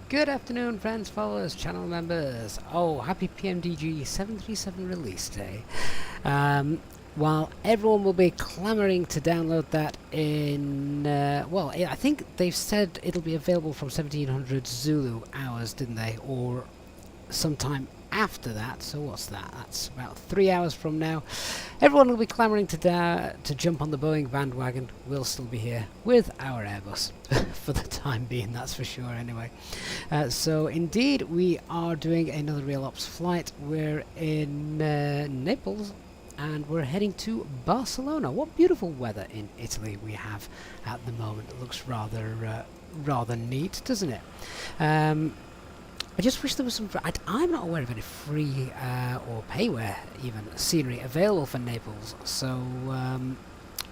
Good afternoon, friends, followers, channel members. Oh, happy PMDG 737 release day. While everyone will be clamoring to download that in, well, I think they've said it'll be available from 1700 Zulu hours, didn't they? Or sometime after that. So what's that? That's about 3 hours from now. Everyone will be clamoring to jump on the Boeing bandwagon. We'll still be here with our Airbus for the time being, that's for sure anyway. So indeed we are doing another real ops flight. We're in Naples and we're heading to Barcelona. What beautiful weather in Italy we have at the moment. It looks rather neat, doesn't it? I just wish there was some. I'm not aware of any free or payware even scenery available for Naples. So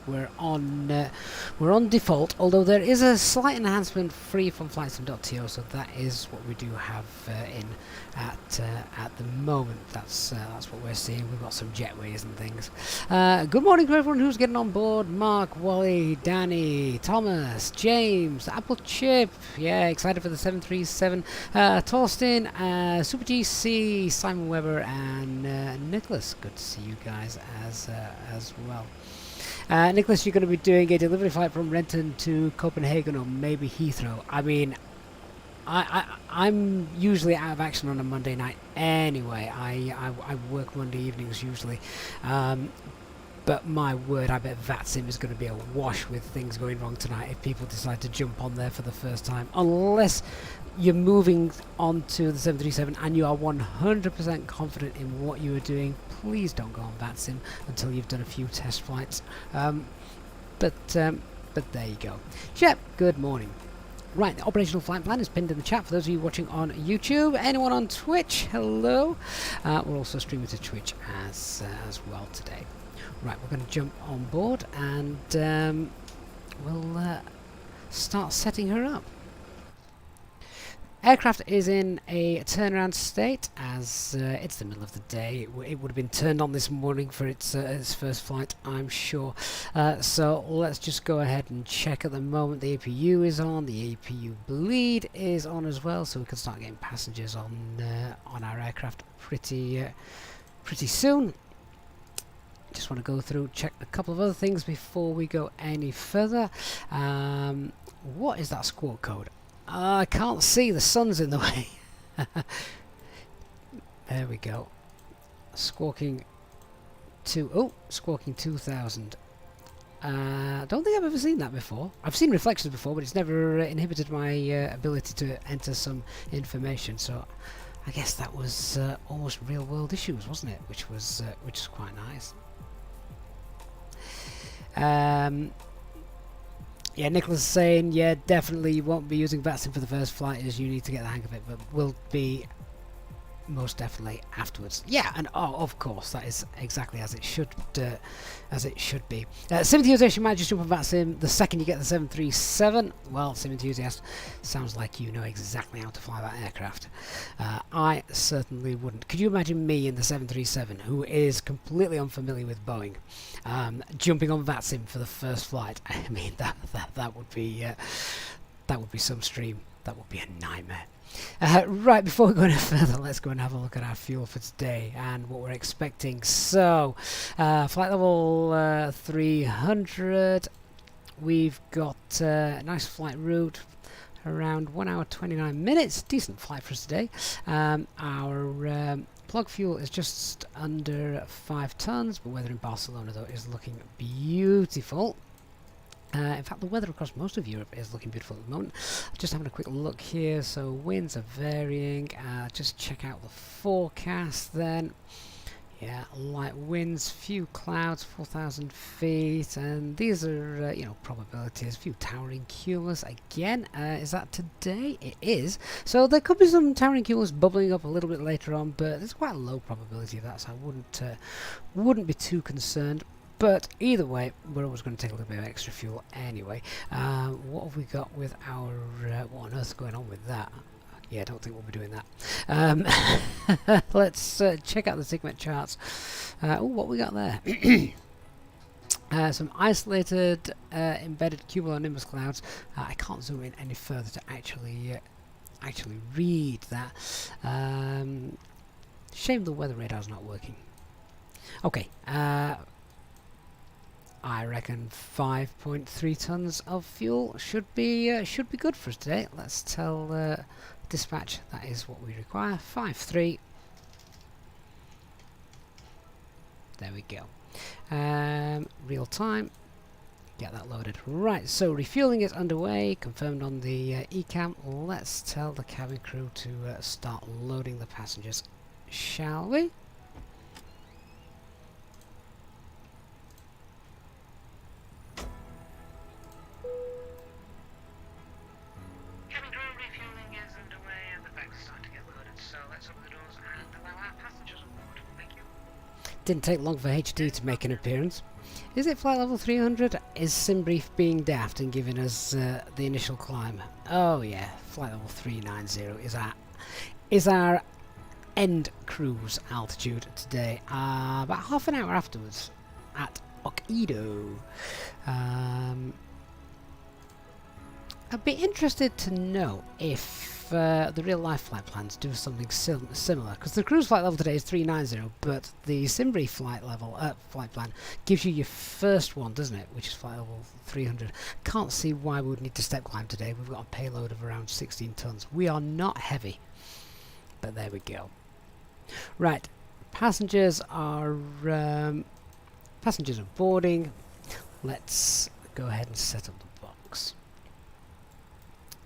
we're on default. Although there is a slight enhancement free from FlightSim.to, so that is what we do have in at the moment. That's what we're seeing. We've got some jetways and things. Good morning to everyone who's getting on board. Mark, Wally, Danny, Thomas, James, Apple Chip. Yeah, excited for the 737. Torsten, Super GC, Simon Weber, and Nicholas. Good to see you guys as well. Nicholas, you're going to be doing a delivery flight from Renton to Copenhagen or maybe Heathrow. I mean, I'm usually out of action on a Monday night anyway. I work Monday evenings usually. But my word, I bet VATSIM is going to be awash with things going wrong tonight if people decide to jump on there for the first time. Unless you're moving on to the 737 and you are 100% confident in what you are doing, please don't go on VATSIM until you've done a few test flights. But there you go. Shep, good morning. Right, the operational flight plan is pinned in the chat for those of you watching on YouTube. Anyone on Twitch, hello. We're also streaming to Twitch as well today. Right, we're going to jump on board and we'll start setting her up. Aircraft is in a turnaround state as it's the middle of the day. It would have been turned on this morning for its first flight, I'm sure. So let's just go ahead and check. At the moment the APU is on, the APU bleed is on as well, so we can start getting passengers on our aircraft pretty soon. Just want to go through, check a couple of other things before we go any further. What is that squawk code? I can't see, the sun's in the way. There we go. Squawking 2000. Don't think I've ever seen that before. I've seen reflections before, but it's never inhibited my ability to enter some information. So I guess that was almost real world issues, wasn't it? Which was quite nice. Yeah, Nicholas is saying, yeah, definitely you won't be using VATSIM for the first flight as you need to get the hang of it, but will be most definitely afterwards. Yeah, and of course, that is exactly as it should be. Sim Enthusiast, you might just jump on VATSIM the second you get the 737. Well, Sim Enthusiast, sounds like you know exactly how to fly that aircraft. I certainly wouldn't. Could you imagine me in the 737, who is completely unfamiliar with Boeing, jumping on VATSIM for the first flight? I mean, that would be some stream. That would be a nightmare. Right, before we go any further, let's go and have a look at our fuel for today and what we're expecting. So, flight level 300. We've got a nice flight route, around 1 hour 29 minutes. Decent flight for us today. Our plug fuel is just under 5 tons, but weather in Barcelona though is looking beautiful. In fact, the weather across most of Europe is looking beautiful at the moment. Just having a quick look here. So winds are varying. Just check out the forecast then. Yeah, light winds, few clouds, 4,000 feet, and these are probabilities. Few towering cumulus again. Is that today? It is. So there could be some towering cumulus bubbling up a little bit later on, but there's quite a low probability of that, so I wouldn't be too concerned. But either way, we're always going to take a little bit of extra fuel anyway. What have we got with our... what on earth is going on with that? Yeah, I don't think we'll be doing that. Let's check out the segment charts. What we got there? Some isolated embedded cumulonimbus clouds. I can't zoom in any further to actually actually read that. Shame the weather radar's not working. Okay, I reckon 5.3 tons of fuel should be good for us today. Let's tell dispatch that is what we require. 5.3. There we go. Real time. Get that loaded. Right, so refueling is underway, confirmed on the eCam. Let's tell the cabin crew to start loading the passengers, shall we? Cabin crew, refueling is underway and the bags are starting to get loaded, so let's open the doors and allow our passengers on board. Thank you. Didn't take long for HD to make an appearance. Is it flight level 300? Is SimBrief being daft and giving us the initial climb? Oh yeah, flight level 390 is our end cruise altitude today. About half an hour afterwards at Hokkaido. I'd be interested to know if the real life flight plans do something similar, because the cruise flight level today is 390, but the SimBrief flight plan gives you your first one, doesn't it, which is flight level 300. Can't see why we would need to step climb today. We've got a payload of around 16 tons. We are not heavy, but there we go. Right, passengers are boarding. Let's go ahead and set up the box.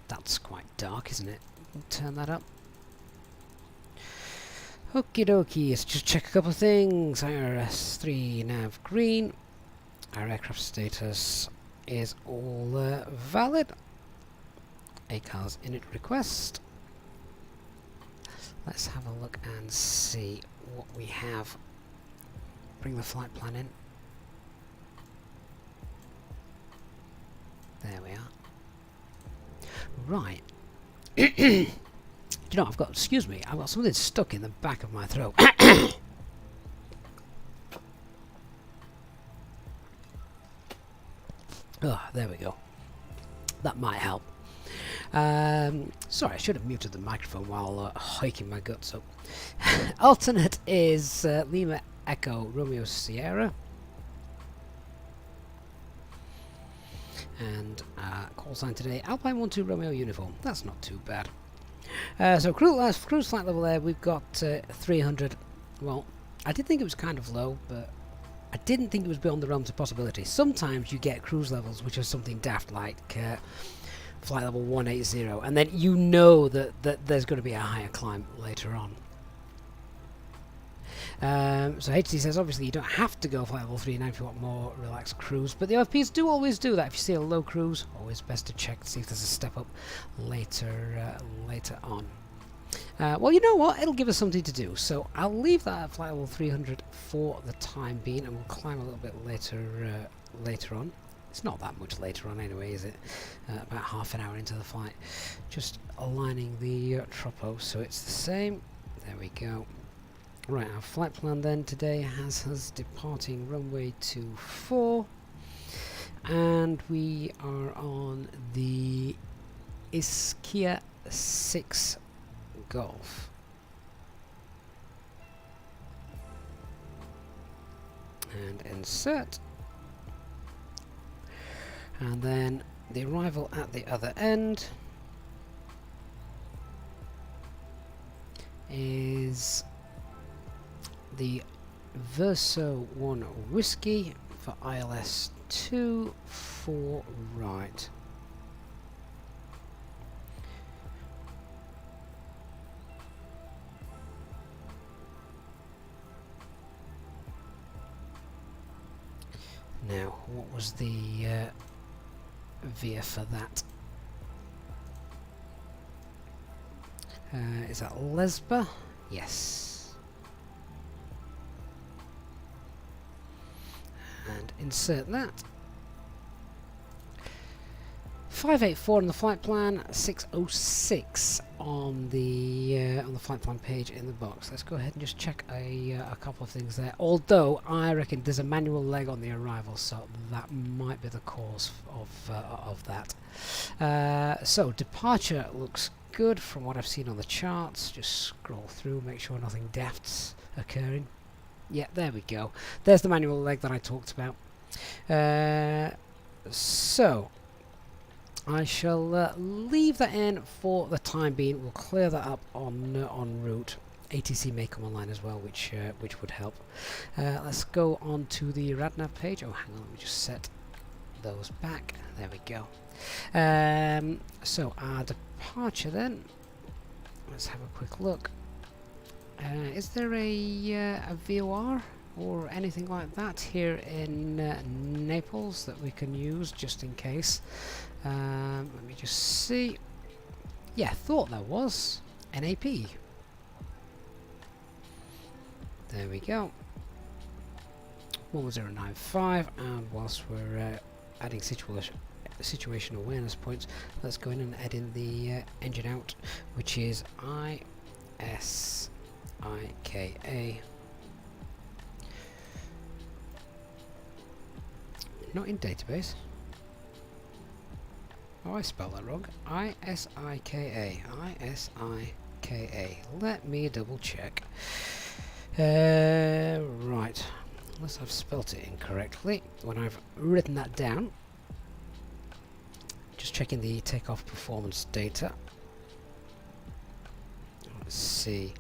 That's quite dark, isn't it? We'll turn that up. Okie dokie, let's just check a couple of things. IRS 3 nav green. Our aircraft status is all valid. ACARS init request. Let's have a look and see what we have. Bring the flight plan in. There we are. Right. You know, I've got something stuck in the back of my throat. Oh, there we go. That might help. Sorry, I should have muted the microphone while hiking my guts up. Alternate is Lima Echo Romeo Sierra. And call sign today, Alpine 12 Romeo Uniform. That's not too bad. So cruise flight level there, we've got 300. Well, I did think it was kind of low, but I didn't think it was beyond the realms of possibility. Sometimes you get cruise levels which are something daft, like flight level 180, and then you know that there's going to be a higher climb later on. So HT says obviously you don't have to go flight level 39 if you want more relaxed cruise, but the OFPs do always do that. If you see a low cruise, always best to check to see if there's a step up later on. Well, you know what? It'll give us something to do, so I'll leave that at flight level 300 for the time being, and we'll climb a little bit later on. It's not that much later on anyway, is it? About half an hour into the flight. Just aligning the tropo so it's the same. There we go. Right, our flight plan then today has us departing runway 24, and we are on the Ischia 6 Golf. And insert. And then the arrival at the other end is the Verso 1 Whiskey for ILS 2 for right. Now, what was the VIA for that? Is that Lesba? Yes. And insert that. 584 on the flight plan, 606 on the flight plan page in the box. Let's go ahead and just check a couple of things there. Although I reckon there's a manual leg on the arrival, so that might be the cause of that. So departure looks good from what I've seen on the charts. Just scroll through, make sure nothing daft's occurring. Yeah, there we go. There's the manual leg that I talked about. So I shall leave that in for the time being. We'll clear that up en route. ATC may come online as well, which would help. Let's go on to the RadNav page. Oh, hang on, let me just set those back. There we go. So our departure then. Let's have a quick look. Is there a VOR or anything like that here in Naples that we can use just in case? Let me just see. Yeah, thought there was. NAP. There we go. 1095, and whilst we're adding situation awareness points, let's go in and add in the engine out, which is ISIKA. Not in database. Oh, I spelled that wrong. ISIKA. ISIKA. Let me double check. Right. Unless I've spelt it incorrectly when I've written that down. Just checking the takeoff performance data. Let's see.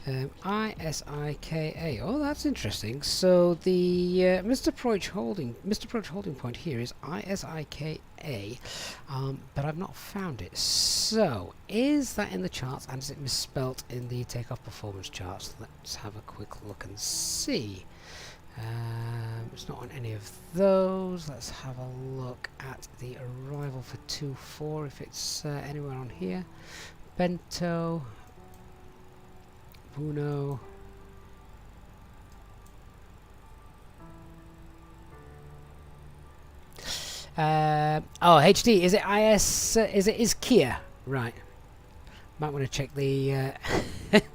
ISIKA. Oh, that's interesting. So the Mr. Approach holding point here is ISIKA, but I've not found it. So is that in the charts, and is it misspelt in the takeoff performance charts? Let's have a quick look and see. It's not on any of those. Let's have a look at the arrival for 2-4 if it's anywhere on here. Bento. Uno. Oh, HD. Is it IS? Is Kia? Right. Might want to check the.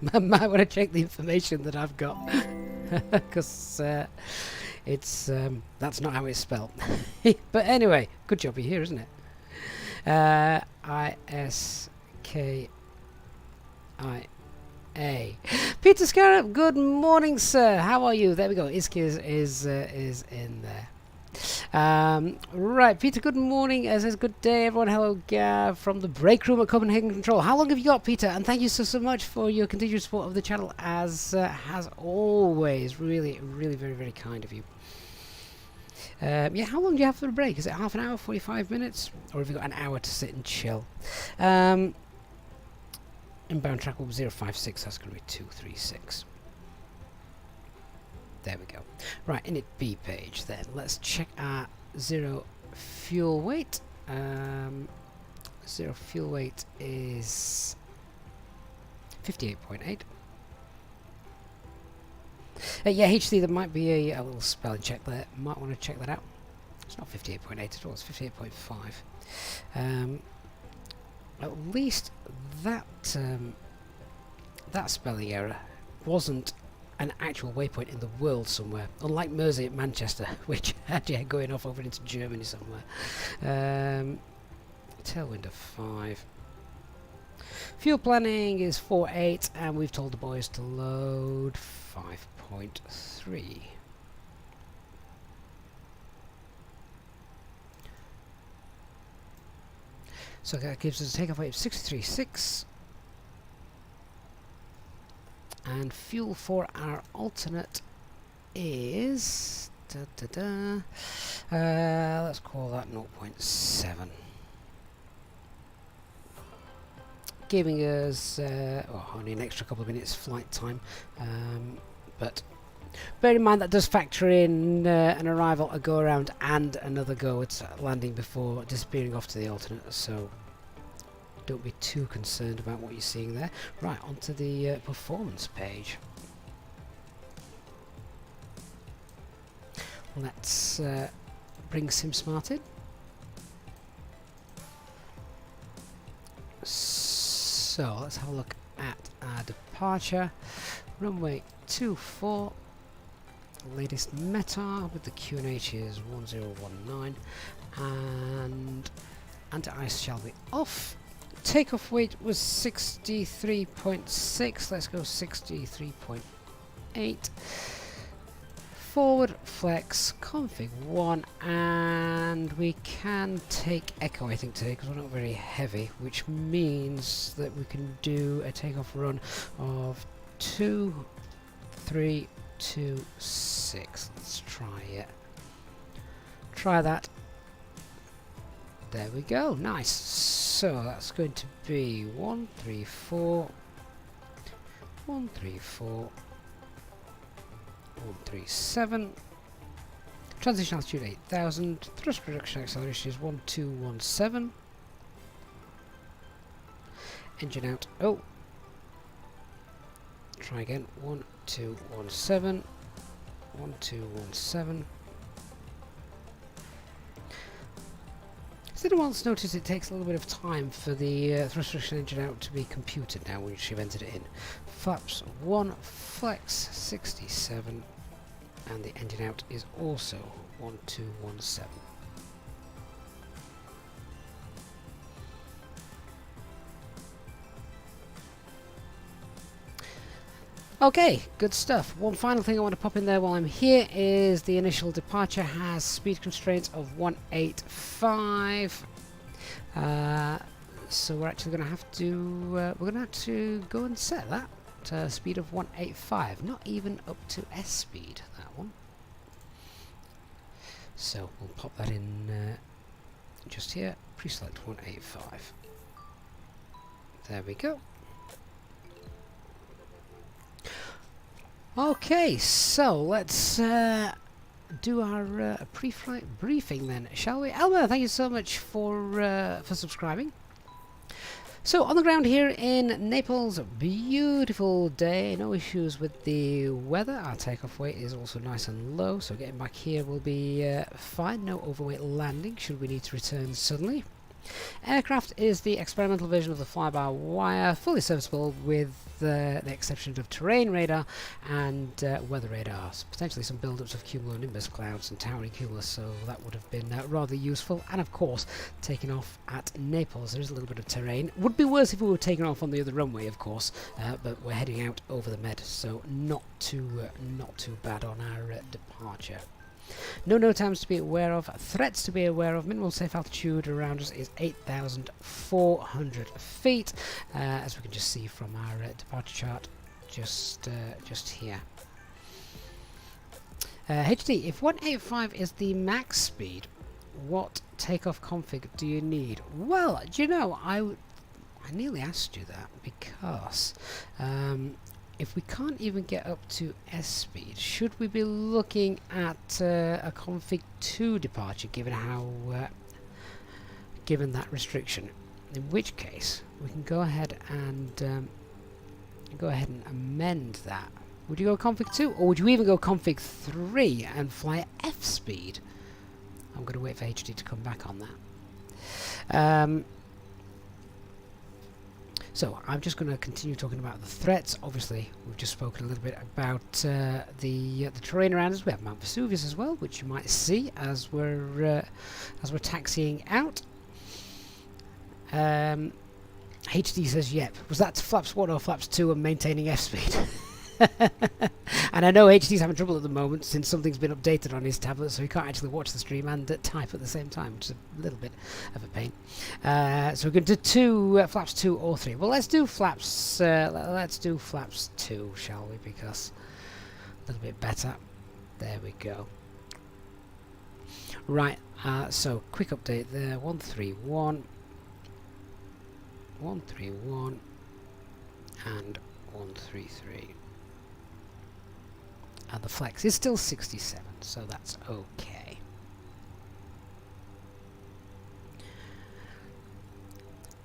Might want to check the information that I've got, because it's that's not how it's spelled. But anyway, good job you're here, isn't it? ISKI. Peter Scarab, good morning, sir. How are you? There we go. Iski is in there. Right, Peter, good morning. Says good day, everyone. Hello, Gav from the break room at Copenhagen Control. How long have you got, Peter? And thank you so much for your continued support of the channel, as always. Really, really, very, very kind of you. Yeah, how long do you have for the break? Is it half an hour, 45 minutes, or have you got an hour to sit and chill? Inbound track will be 056, that's going to be 236. There we go. Right, init B page then. Let's check our zero fuel weight. Zero fuel weight is 58.8. Yeah, HD, there might be a little spelling check there. Might want to check that out. It's not 58.8 at all, it's 58.5. At least that that spelling error wasn't an actual waypoint in the world somewhere, unlike Mersey at Manchester, which had you going off over into Germany somewhere. Tailwind of 5. Fuel planning is 4.8, and we've told the boys to load 5.3. So that gives us a takeoff weight of 63.6, and fuel for our alternate is let's call that 0.7, giving us only an extra couple of minutes flight time, but bear in mind that does factor in an arrival, a go around, and another go at landing before disappearing off to the alternate, so don't be too concerned about what you're seeing there. Right, onto the performance page. Let's bring SimSmart in. So let's have a look at our departure. Runway 24. Latest METAR with the QNH is 1019, and anti-ice shall be off. takeoff weight was 63.6. Let's go 63.8. Forward flex config 1, and we can take echo, I think, today because we're not very heavy, which means that we can do a takeoff run of 2, 3, 2, 6. Let's try it. Try that. There we go. Nice. So that's going to be 1, 3, 4, 1, 3, 4. 137. Transition altitude 8000. Thrust reduction acceleration is 1217. Engine out. Oh. Try again. 1217. 1217. Did once notice it takes a little bit of time for the thrust reduction engine out to be computed now once you've entered it in. Flaps 1, flex 67, and the engine out is also 1217. Okay, good stuff. One final thing I want to pop in there while I'm here is the initial departure has speed constraints of 185. So we're actually going to have to go and set that to a speed of 185. Not even up to S speed, that one. So we'll pop that in just here. Pre-select 185. There we go. Okay, so let's do our pre-flight briefing then, shall we? Elmer, thank you so much for subscribing. So on the ground here in Naples, beautiful day, no issues with the weather. Our takeoff weight is also nice and low, so getting back here will be fine. No overweight landing should we need to return suddenly. Aircraft is the experimental version of the fly-by-wire, fully serviceable with the exception of terrain radar and weather radars. Potentially some build-ups of cumulonimbus clouds and towering cumulus, so that would have been rather useful. And of course, taking off at Naples, there is a little bit of terrain. Would be worse if we were taking off on the other runway, of course, but we're heading out over the Med, so not too bad on our departure. No times to be aware of, threats to be aware of. Minimal safe altitude around us is 8,400 feet, as we can just see from our departure chart just here. HD, if 185 is the max speed, what takeoff config do you need? Well, do you know, I nearly asked you that because if we can't even get up to S speed, should we be looking at a config 2 departure given that restriction? In which case we can go ahead and amend that. Would you go config 2, or would you even go config 3 and fly F speed? I'm going to wait for HD to come back on that. So I'm just going to continue talking about the threats. Obviously, we've just spoken a little bit about the terrain around us. We have Mount Vesuvius as well, which you might see as we're taxiing out. HD says, "Yep." Was that flaps 1 or flaps 2 and maintaining F speed? And I know HD's having trouble at the moment since something's been updated on his tablet, so he can't actually watch the stream and type at the same time, which is a little bit of a pain. So we're going to do flaps 2 or 3. Well, let's do flaps. Let's do flaps 2, shall we? Because a little bit better. There we go. Right. So quick update there. 131, 131, and 133. And the flex is still 67, so that's okay.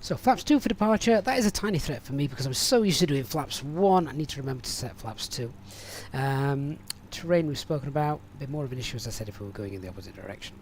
So flaps 2 for departure. That is a tiny threat for me because I'm so used to doing flaps 1. I need to remember to set flaps 2. Terrain we've spoken about. A bit more of an issue, as I said, if we were going in the opposite direction.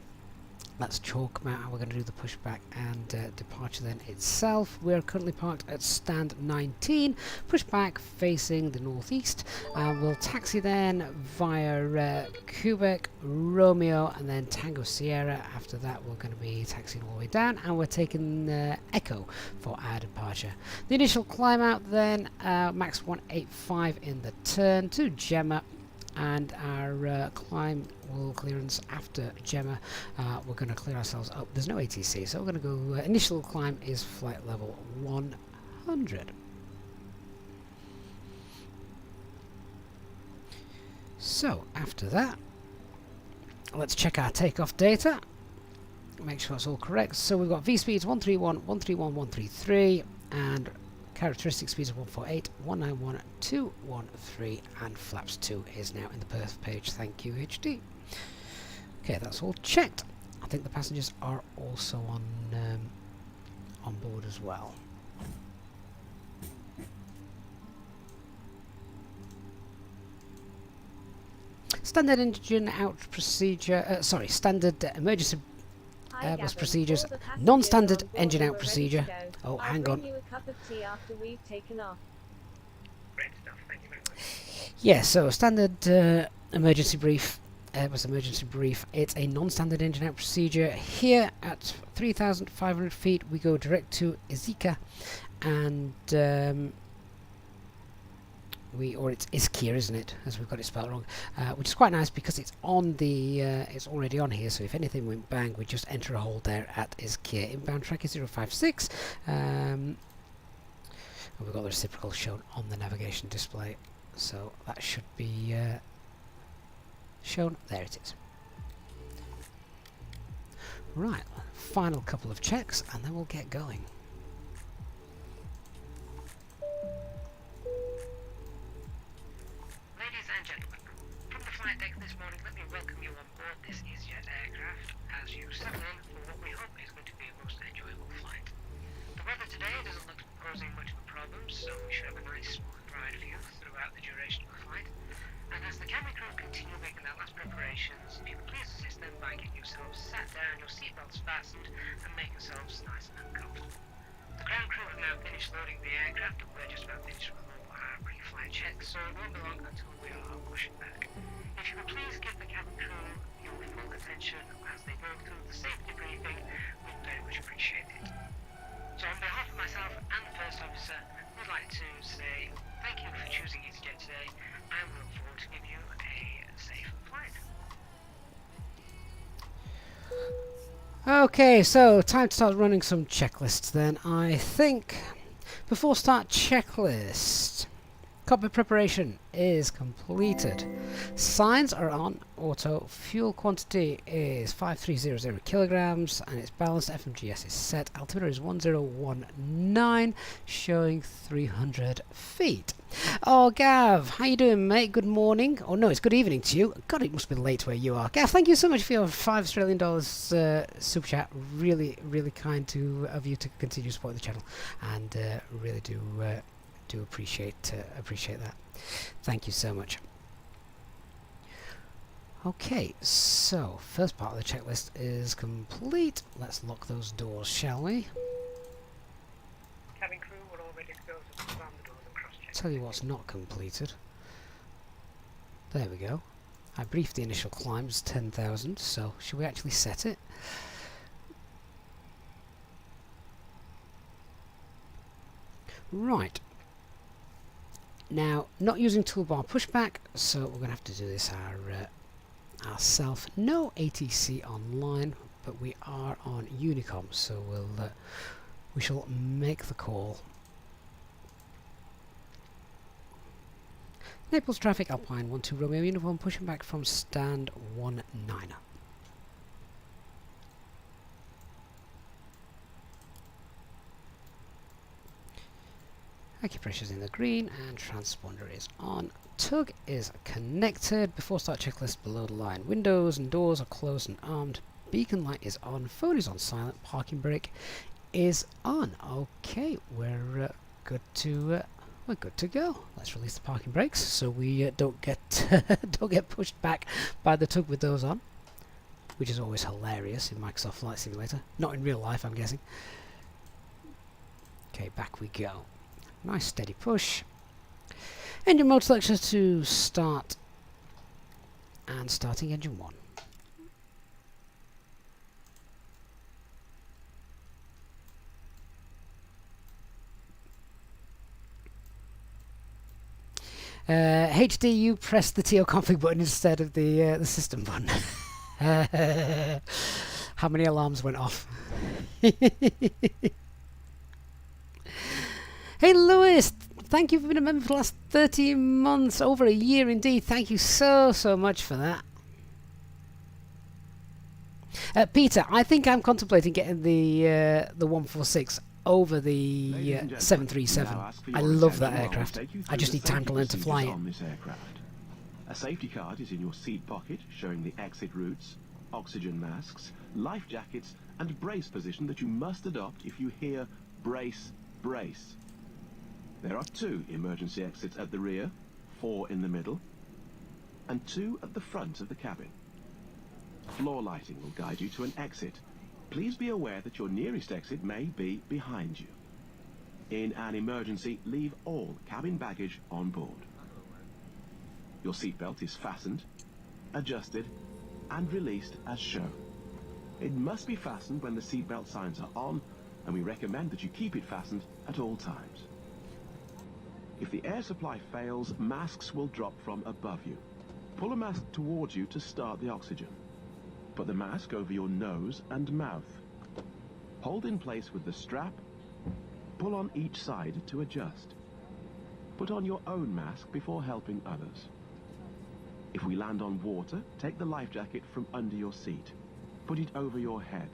Let's talk about how we're going to do the pushback and departure then itself. We're currently parked at stand 19, pushback facing the northeast. We'll taxi then via Quebec, Romeo, and then Tango Sierra. After that, we're going to be taxiing all the way down, and we're taking Echo for our departure. The initial climb out then, max 185 in the turn to Gemma. And our climb will clearance after Gemma. We're going to clear ourselves up. There's no ATC, so we're going to go. Initial climb is flight level 100. So after that, let's check our takeoff data. Make sure it's all correct. So we've got V speeds 131, 131, 133, and characteristic speeds of 148, 191, 213, and flaps 2 is now in the perf page. Thank you, HD. Okay, that's all checked. I think the passengers are also on board as well. Standard engine out procedure. Standard emergency Airbus procedures, non-standard engine out procedure. Oh, hang on. Yeah, so standard emergency brief, Airbus emergency brief. It's a non-standard engine out procedure. Here at 3,500 feet, we go direct to Izika, and it's Iskia, isn't it? As we've got it spelled wrong, which is quite nice because it's on the, it's already on here. So if anything went bang, we just enter a hold there at Iskia. Inbound track is 056. And we've got the reciprocal shown on the navigation display, so that should be shown. There it is. Right, final couple of checks, and then we'll get going. Deck this morning, let me welcome you on board this Easyjet aircraft as you settle in for what we hope is going to be a most enjoyable flight. The weather today doesn't look to be posing much of a problem, so we should have a nice smooth ride for you throughout the duration of the flight. And as the cabin crew continue making their last preparations, if you could please assist them by getting yourselves sat down, your seatbelts fastened, and make yourselves nice and comfortable. The ground crew have now finished loading the aircraft, and we're just about finished with all our pre-flight checks, so it won't be long until we are pushing back. If you would please give the cabin crew your full attention as they go through the safety briefing, we'd very much appreciate it. So on behalf of myself and the first officer, we'd like to say thank you for choosing Easyjet today, and we look forward to giving you a safe flight. Okay, so time to start running some checklists then. I think before start checklist, cockpit preparation is completed. Signs are on auto. Fuel quantity is 5300 kilograms, and its balanced FMGS is set. Altimeter is 1019, showing 300 feet. Oh, Gav, how you doing, mate? Good morning. Oh no, it's good evening to you. God, it must be late where you are. Gav, thank you so much for your $5 Australian super chat. Really, really kind of you to continue supporting the channel, and really do appreciate that. Thank you so much. Okay, so first part of the checklist is complete. Let's lock those doors, shall we? Cabin crew, we're all ready to go, so slam the doors and cross-check. Tell you what's not completed. There we go. I briefed the initial climbs 10,000, so should we actually set it? Right. Now, not using toolbar pushback, so we're going to have to do this ourselves. No ATC online, but we are on Unicom, so we shall make the call. Naples traffic, Alpine 12 Romeo uniform, pushing back from stand 19. Acupressure's in the green and transponder is on. Tug is connected. Before start checklist, below the line. Windows and doors are closed and armed. Beacon light is on. Phone is on silent. Parking brake is on. Okay, we're good to go. Let's release the parking brakes so we don't get don't get pushed back by the tug with those on. which is always hilarious in Microsoft Flight Simulator. Not in real life, I'm guessing. Okay, back we go. Nice steady push. Engine mode selection to start. And starting engine 1. HD, you press the TO config button instead of the system button. How many alarms went off? Hey Lewis, thank you for being a member for the last 13 months, over a year indeed. Thank you so much for that. Peter, I think I'm contemplating getting the 146 over the 737. I love that aircraft. I just need time to learn to fly it. A safety card is in your seat pocket, showing the exit routes, oxygen masks, life jackets, and brace position that you must adopt if you hear brace, brace. There are 2 emergency exits at the rear, 4 in the middle, and 2 at the front of the cabin. Floor lighting will guide you to an exit. Please be aware that your nearest exit may be behind you. In an emergency, leave all cabin baggage on board. Your seatbelt is fastened, adjusted, and released as shown. It must be fastened when the seatbelt signs are on, and we recommend that you keep it fastened at all times. If the air supply fails, masks will drop from above you. Pull a mask towards you to start the oxygen. Put the mask over your nose and mouth. Hold in place with the strap. Pull on each side to adjust. Put on your own mask before helping others. If we land on water, take the life jacket from under your seat. Put it over your head.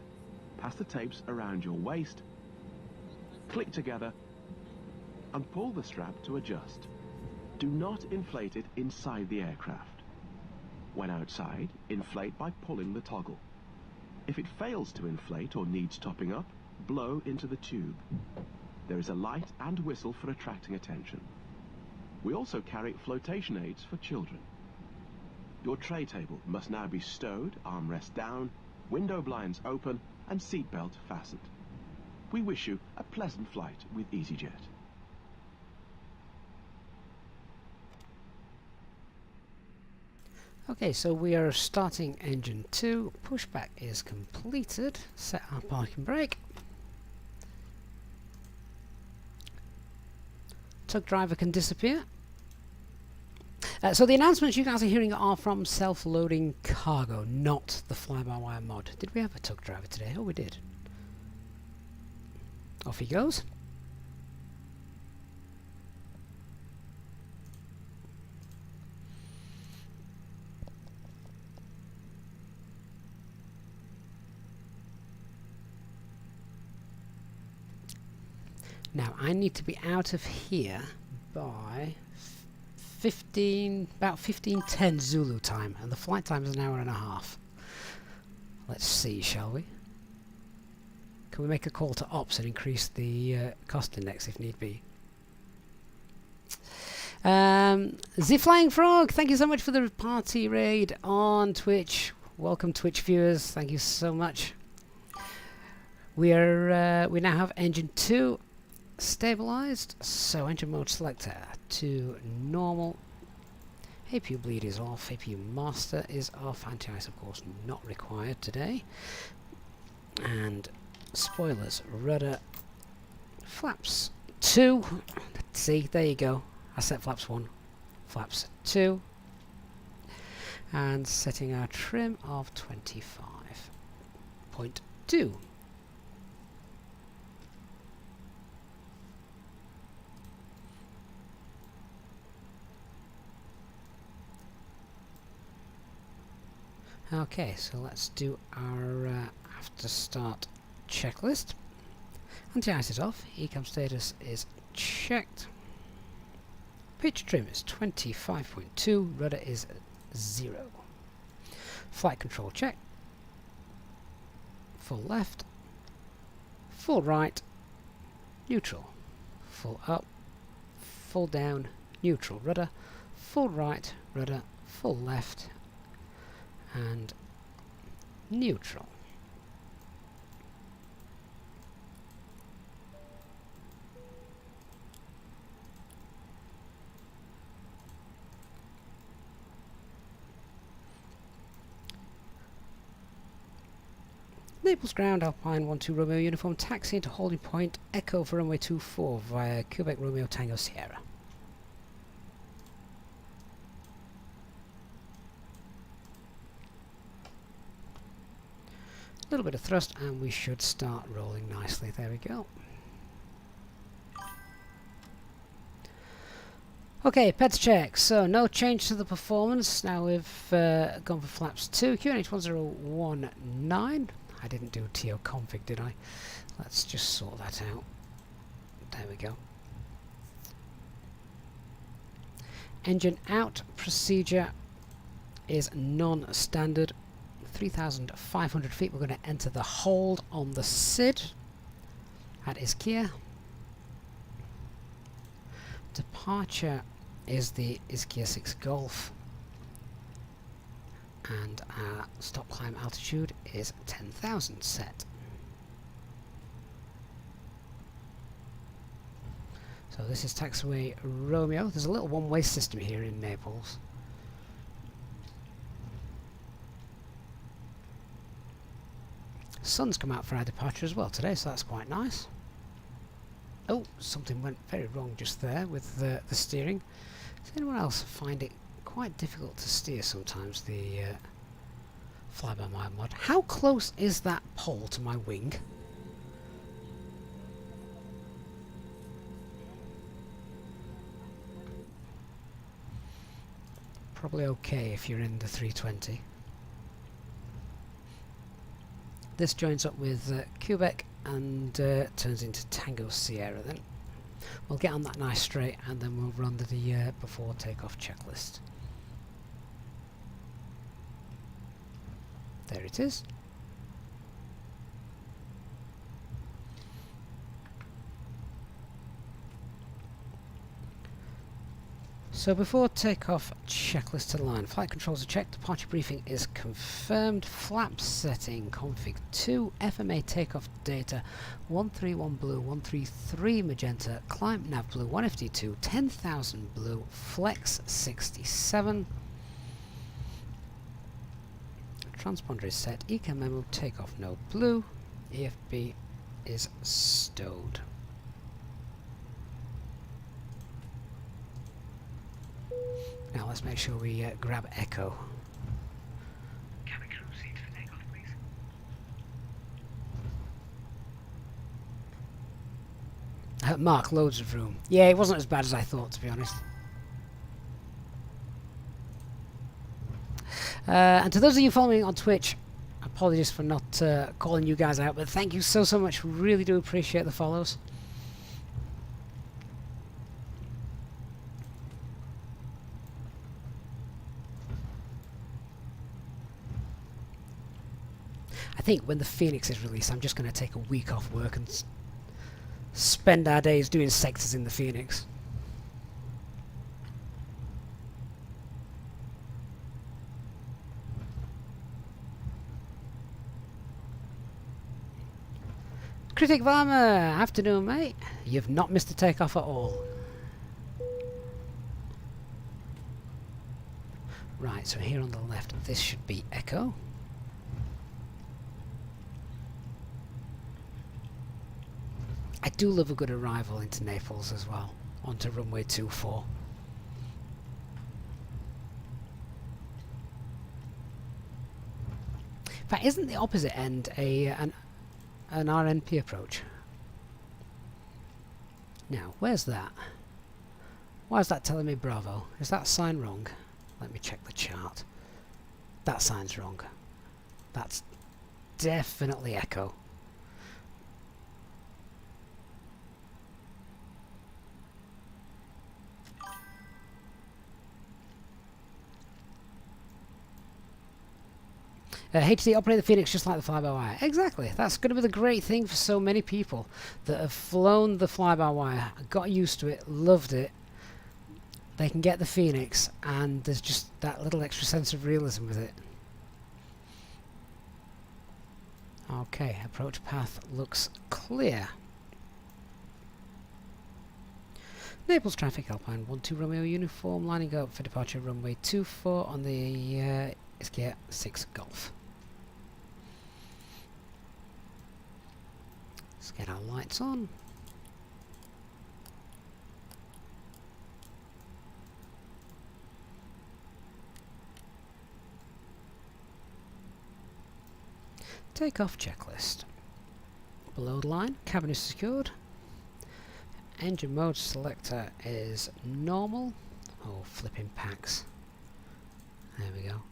Pass the tapes around your waist. Click together and pull the strap to adjust. Do not inflate it inside the aircraft. When outside, inflate by pulling the toggle. If it fails to inflate or needs topping up, blow into the tube. There is a light and whistle for attracting attention. We also carry flotation aids for children. Your tray table must now be stowed, armrest down, window blinds open, and seatbelt fastened. We wish you a pleasant flight with Easyjet. Okay, so we are starting engine 2. Pushback is completed. Set our parking brake. Tug driver can disappear. So the announcements you guys are hearing are from self-loading cargo, not the fly-by-wire mod. Did we have a tug driver today? Oh, we did. Off he goes. Now I need to be out of here by about 15:10 Zulu time, and the flight time is an hour and a half. Let's see, shall we? Can we make a call to ops and increase the cost index if need be? The Flying Frog, thank you so much for the party raid on Twitch. Welcome, Twitch viewers. Thank you so much. We now have engine 2 stabilized, so engine mode selector to normal. APU bleed is off, APU master is off, anti-ice of course not required today, and spoilers, rudder, flaps 2. See, there you go, I set flaps 1, flaps 2, and setting our trim of 25.2. Okay, so let's do our after start checklist. Anti-ice is off, ECAM status is checked, pitch trim is 25.2, rudder is 0, flight control check, full left, full right, neutral, full up, full down, neutral rudder, full right, rudder, full left, and neutral. Naples ground, Alpine 12 Romeo uniform, taxi into holding point, Echo for runway 24 via Quebec Romeo Tango Sierra. A little bit of thrust and we should start rolling nicely. There we go. Okay, pets check. So no change to the performance. Now we've gone for flaps 2, QNH 1019. I didn't do TO config, did I? Let's just sort that out. There we go. Engine out procedure is non-standard. 3,500 feet. We're going to enter the hold on the SID at Ischia. Departure is the Ischia 6 Golf. And our stop climb altitude is 10,000 set. So this is taxiway Romeo. There's a little one-way system here in Naples. Sun's come out for our departure as well today, so that's quite nice. Oh, something went very wrong just there with the steering. Does anyone else find it quite difficult to steer sometimes, the fly-by-wire mod? How close is that pole to my wing? Probably okay if you're in the 320. This joins up with Quebec and turns into Tango Sierra then. We'll get on that nice straight and then we'll run the before takeoff checklist. There it is. So before takeoff checklist to line, flight controls are checked, departure briefing is confirmed, flap setting config 2, FMA takeoff data 131 blue, 133 magenta, climb nav blue, 1FD2, 10,000 blue, flex 67. Transponder is set, ECA memo takeoff no blue, EFB is stowed. Now let's make sure we grab Echo. Cabin crew seat for takeoff, please. Mark, loads of room. Yeah, it wasn't as bad as I thought, to be honest. And to those of you following on Twitch, apologies for not calling you guys out, but thank you so much. Really do appreciate the follows. I think when the Phoenix is released, I'm just going to take a week off work and spend our days doing sectors in the Phoenix. Critic Varmer, afternoon mate. You've not missed a takeoff at all. Right, so here on the left, this should be Echo. I do love a good arrival into Naples as well, onto runway 24. In fact, isn't the opposite end an RNP approach? Now, where's that? Why is that telling me Bravo? Is that sign wrong? Let me check the chart. That sign's wrong. That's definitely Echo. HT operate the Phoenix just like the fly-by-wire. Exactly. That's going to be the great thing for so many people that have flown the fly-by-wire, got used to it, loved it. They can get the Phoenix, and there's just that little extra sense of realism with it. Okay, approach path looks clear. Naples traffic, Alpine 12 Romeo uniform, lining up for departure runway 24 on the Easyjet 6 Golf. Let's get our lights on. Takeoff checklist. Below the line, cabin is secured. Engine mode selector is normal. Oh, flipping packs. There we go.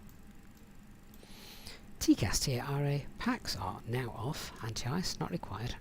TCAS TRA packs are now off. Anti-ice not required.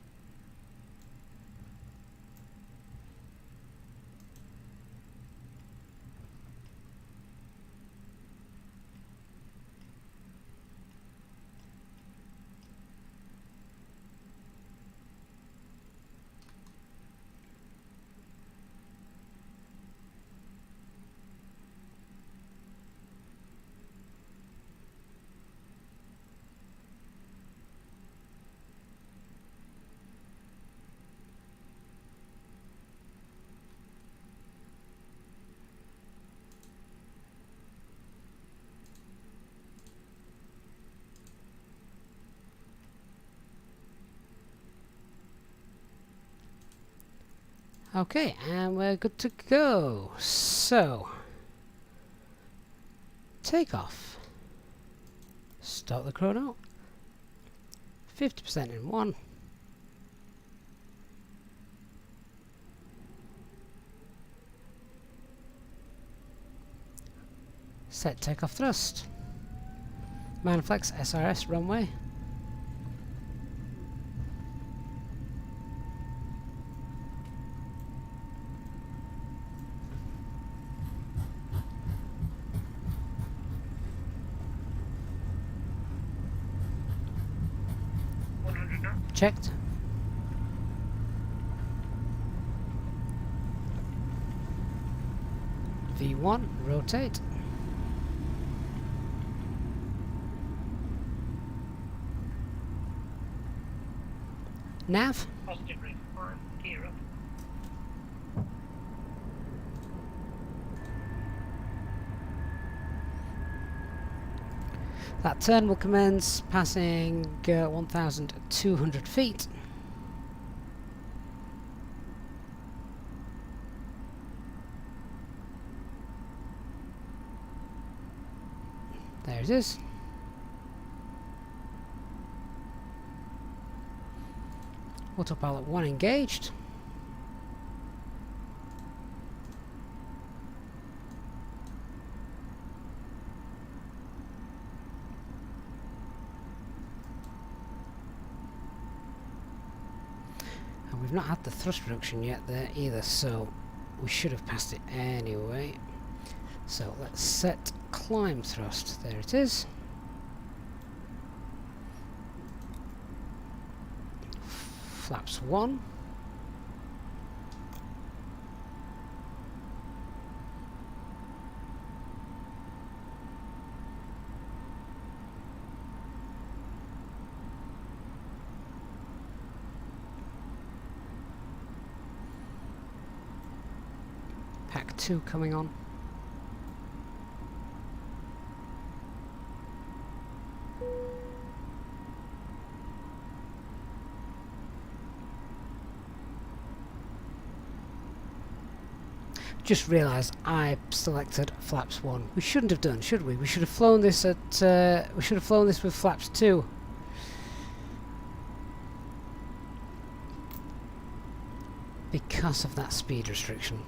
Okay, and we're good to go. So, takeoff. Start the chrono. 50% in 1. Set takeoff thrust. Manflex SRS runway. Checked. V1, rotate. Nav. Positive ring 1, gear up. That turn will commence passing 1,200 feet. There it is. Autopilot 1 engaged. And we've not had the thrust reduction yet there either, so we should have passed it anyway. So let's set climb thrust. There it is. Flaps 1. Pack 2 coming on. Just realised I selected flaps 1. We shouldn't have done, should we? We should have flown this at. We should have flown this with flaps 2. Because of that speed restriction.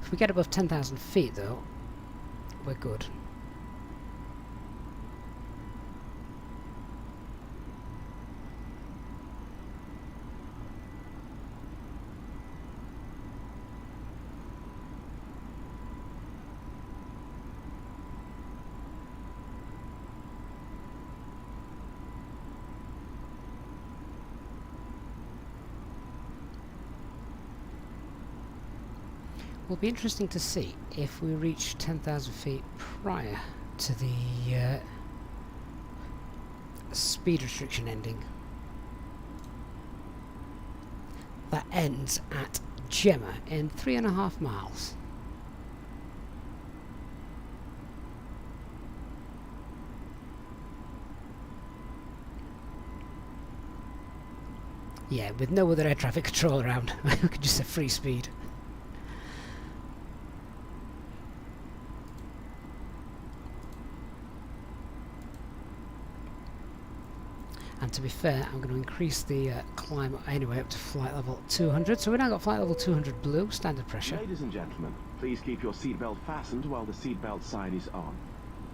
If we get above 10,000 feet, though, we're good. Will be interesting to see if we reach 10,000 feet prior to the speed restriction ending. That ends at Gemma in 3.5 miles. Yeah, with no other air traffic control around, we could just have free speed. And to be fair, I'm going to increase the climb anyway up to flight level 200. So we've now got flight level 200 blue, standard pressure. Ladies and gentlemen, please keep your seatbelt fastened while the seatbelt sign is on.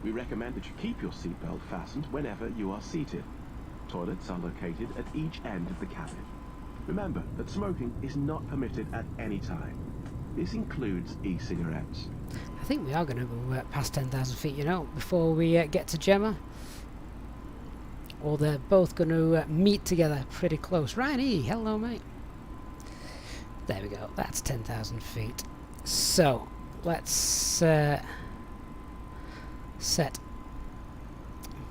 We recommend that you keep your seatbelt fastened whenever you are seated. Toilets are located at each end of the cabin. Remember that smoking is not permitted at any time. This includes e-cigarettes. I think we are going to go past 10,000 feet, you know, before we get to Gemma. Or they're both going to meet together pretty close. Ryan E, hello mate. There we go, that's 10,000 feet. So, let's set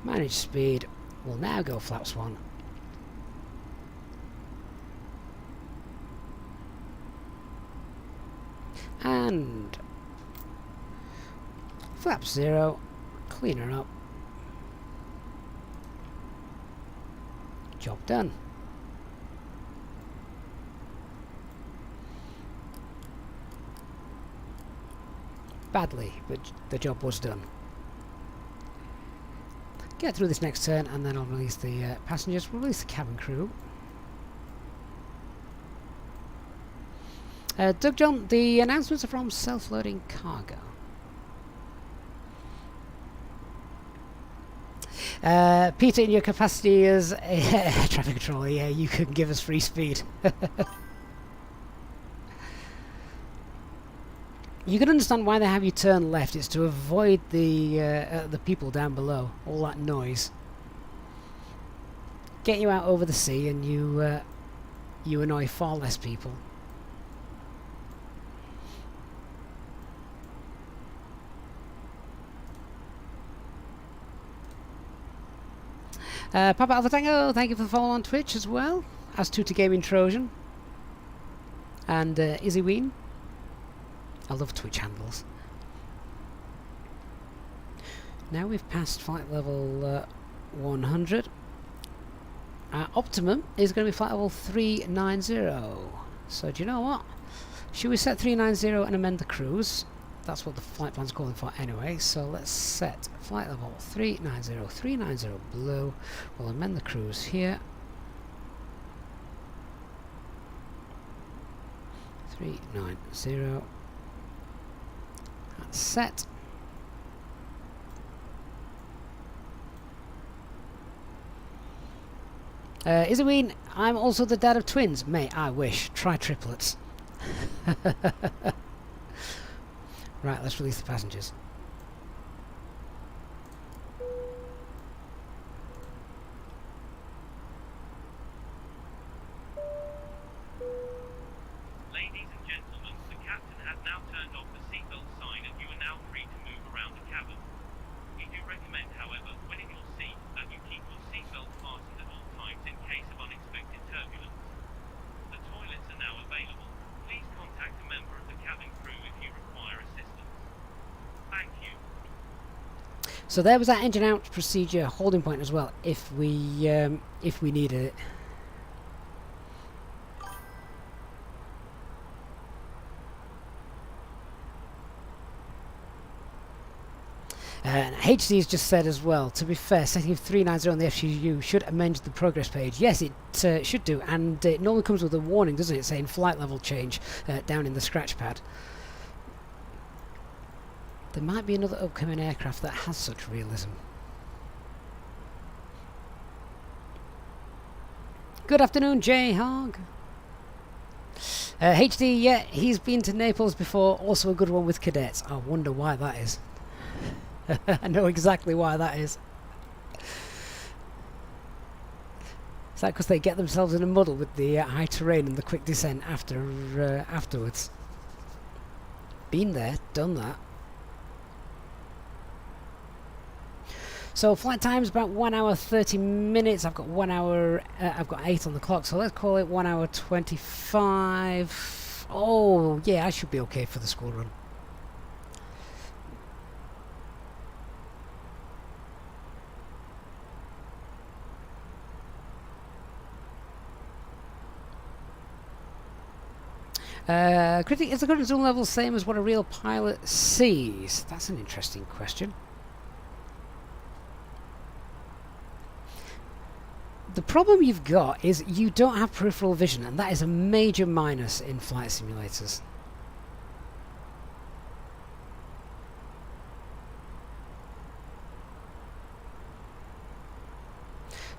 manage speed. We'll now go flaps 1. And flap 0, clean her up. Job done. Badly, but the job was done. Get through this next turn and then I'll release the passengers. We'll release the cabin crew. Doug John, the announcements are from self-loading cargo. Peter, in your capacity as a traffic controller, yeah, you can give us free speed. You can understand why they have you turn left. It's to avoid the people down below, all that noise. Get you out over the sea, and you annoy far less people. Papa Alpha Tango, thank you for the follow on Twitch as well. As to Gaming Trojan. And Izzy Ween. I love Twitch handles. Now we've passed flight level 100. Our optimum is going to be flight level 390. So do you know what? Should we set 390 and amend the cruise? That's what the flight plan's calling for anyway, so let's set flight level 390, 390 blue. We'll amend the cruise here. 390. That's set. Isaween, I'm also the dad of twins. Mate, I wish. Try triplets. Right, let's release the passengers. Ladies and gentlemen, the captain has now turned off the seatbelt sign and you are now free to move around the cabin. We do recommend, however, when in your seat, that you keep your seatbelt fastened at all times in case of unexpected turbulence. The toilets are now available. Please contact a member of the cabin crew if you require assistance. Thank you. So there was that engine out procedure holding point as well, if we needed it. And HD's just said as well, to be fair, setting 390 on the FCU should amend the progress page. Yes, it should do, and it normally comes with a warning, doesn't it, saying flight level change down in the scratch pad. There might be another upcoming aircraft that has such realism. Good afternoon, J Hog. HD, yeah, he's been to Naples before, also a good one with cadets. I wonder why that is. I know exactly why that is. Is that because they get themselves in a muddle with the high terrain and the quick descent afterwards? Been there, done that. So flight time's about 1 hour 30 minutes. I've got 1 hour. I've got 8 on the clock. So let's call it 1 hour 25. Oh yeah, I should be okay for the school run. Is the current zoom level same as what a real pilot sees? That's an interesting question. The problem you've got is you don't have peripheral vision, and that is a major minus in flight simulators.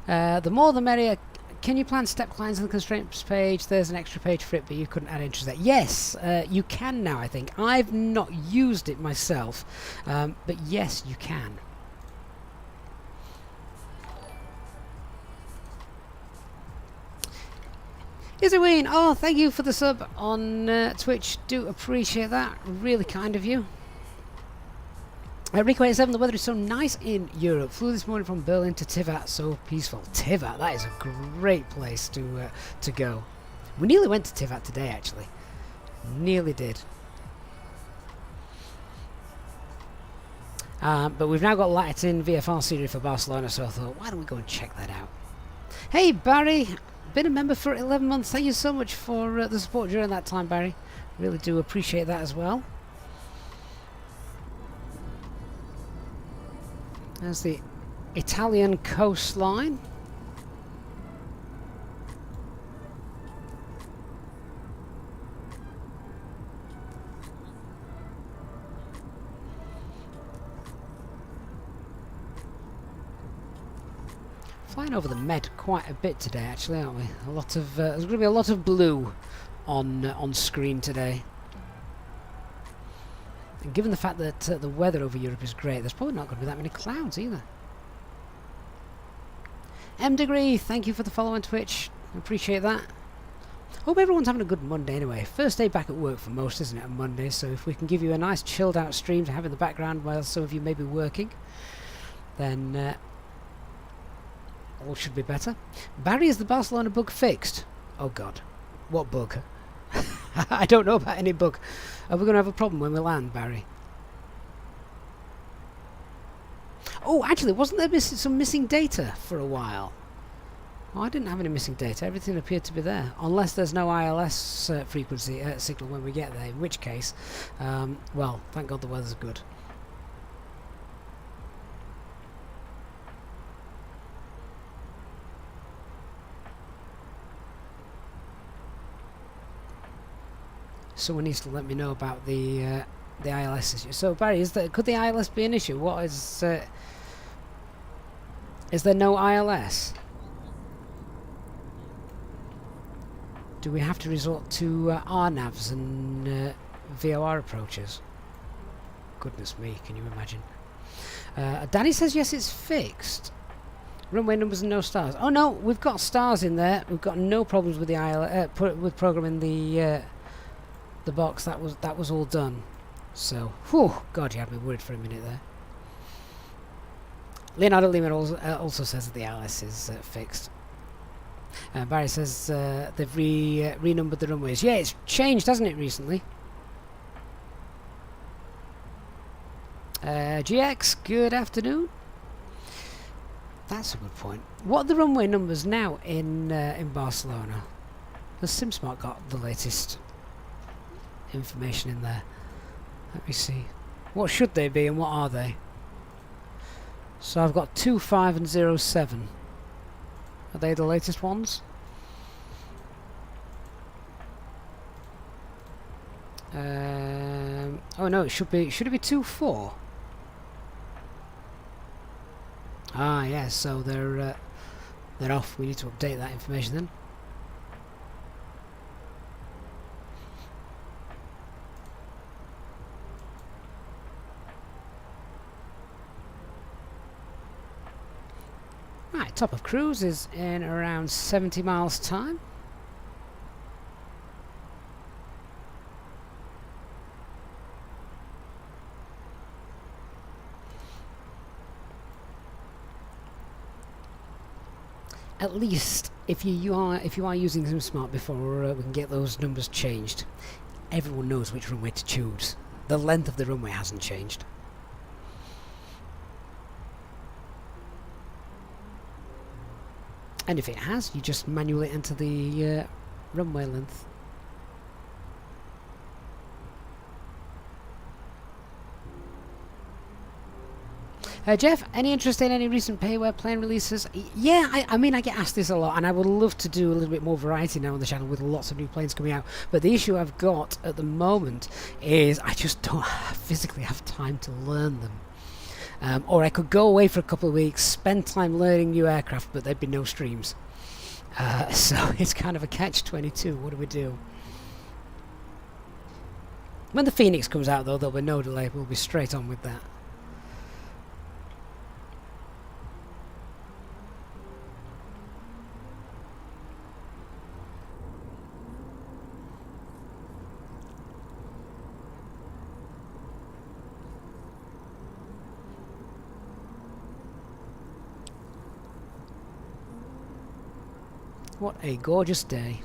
The more the merrier. Can you plan step climbs on the constraints page? There's an extra page for it, but you couldn't add entries there. Yes, you can now, I think. I've not used it myself, but yes, you can. Izaween, oh, thank you for the sub on Twitch. Do appreciate that. Really kind of you. Rico 87, the weather is so nice in Europe. Flew this morning from Berlin to Tivat, so peaceful. Tivat, that is a great place to go. We nearly went to Tivat today, actually. Nearly did. But we've now got Latin VFR series for Barcelona, so I thought, why don't we go and check that out? Hey, Barry! Been a member for 11 months. Thank you so much for the support during that time, Barry. Really do appreciate that as well. There's the Italian coastline. Flying over the Med quite a bit today, actually, aren't we? A lot of there's going to be a lot of blue on screen today. And given the fact that the weather over Europe is great, there's probably not going to be that many clouds either. M Degree, thank you for the follow on Twitch. Appreciate that. Hope everyone's having a good Monday anyway. First day back at work for most, isn't it, on Monday? So if we can give you a nice chilled out stream to have in the background while some of you may be working, then all should be better. Barry, is the Barcelona bug fixed? Oh God, what bug? I don't know about any bug. Are we going to have a problem when we land, Barry? Oh, actually, wasn't there some missing data for a while? Oh, I didn't have any missing data. Everything appeared to be there. Unless there's no ILS frequency signal when we get there, in which case, well, thank God the weather's good. Someone needs to let me know about the ILS issue. So Barry, could the ILS be an issue? What is there no ILS? Do we have to resort to RNAVs and VOR approaches? Goodness me, can you imagine? Danny says yes, it's fixed. Runway numbers and no stars. Oh no, we've got stars in there. We've got no problems with the ILS with programming the box. That was all done. So, whew, God, you had me worried for a minute there. Leonardo Lehman also says that the ILS is fixed. Barry says they've renumbered the runways. Yeah, it's changed, hasn't it, recently? GX, good afternoon. That's a good point. What are the runway numbers now in Barcelona? Has SimSmart got the latest information in there? Let me see. What should they be and what are they? So I've got 25 and 07. Are they the latest ones? Oh no, should it be 24? Ah yes, so they're off. We need to update that information then. Right, top of cruise is in around 70 miles time. at least if you are using SimSmart before we can get those numbers changed, everyone knows which runway to choose. The length of the runway hasn't changed. And if it has, you just manually enter the runway length. Jeff, any interest in any recent payware plane releases? Yeah, I mean, I get asked this a lot, and I would love to do a little bit more variety now on the channel with lots of new planes coming out. But the issue I've got at the moment is I just don't physically have time to learn them. Or I could go away for a couple of weeks, spend time learning new aircraft, but there'd be no streams. So it's kind of a catch-22. What do we do? When the Phoenix comes out, though, there'll be no delay. We'll be straight on with that. What a gorgeous day.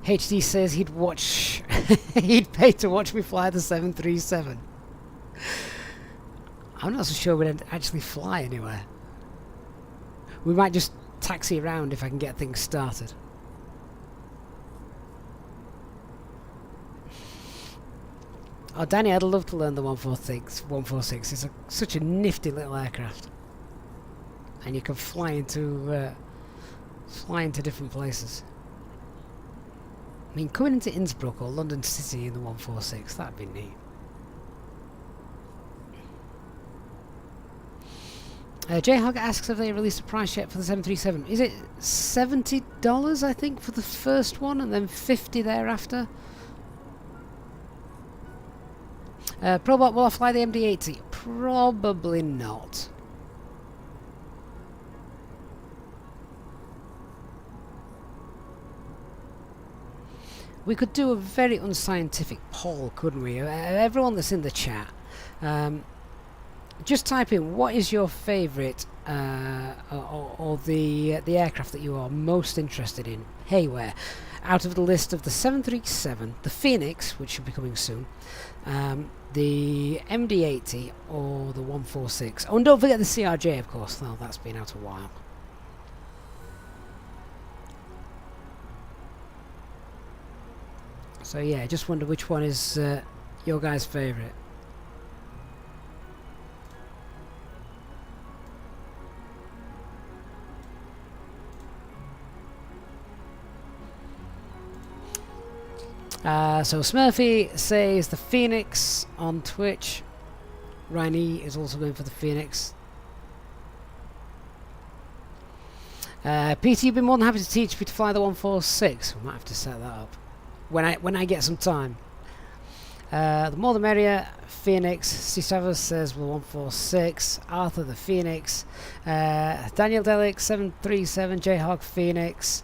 HD says he'd watch he'd pay to watch me fly the 737. I'm not so sure we'd actually fly anywhere. We might just taxi around if I can get things started. Oh, Danny, I'd love to learn the 146. It's such a nifty little aircraft, and you can fly into different places. I mean, coming into Innsbruck or London City in the 146, that'd be neat. Jayhog asks if they released a price yet for the 737. Is it $70, I think, for the first one, and then $50 thereafter? Probot, will I fly the MD-80? Probably not. We could do a very unscientific poll, couldn't we? Everyone that's in the chat, just type in what is your favourite or the aircraft that you are most interested in. Hayware, out of the list of the 737, the Phoenix, which should be coming soon, the MD-80 or the 146. Oh, and don't forget the CRJ, of course. Well, that's been out a while. So yeah, just wonder which one is your guys' favourite. So Smurfy says the Phoenix on Twitch. Ryan is also going for the Phoenix. Peter, you've been more than happy to teach me to fly the 146. We might have to set that up when I get some time. The more the merrier. Phoenix. Cisavos says well 146. Arthur the Phoenix. Daniel Delic 737. Jayhawk Phoenix.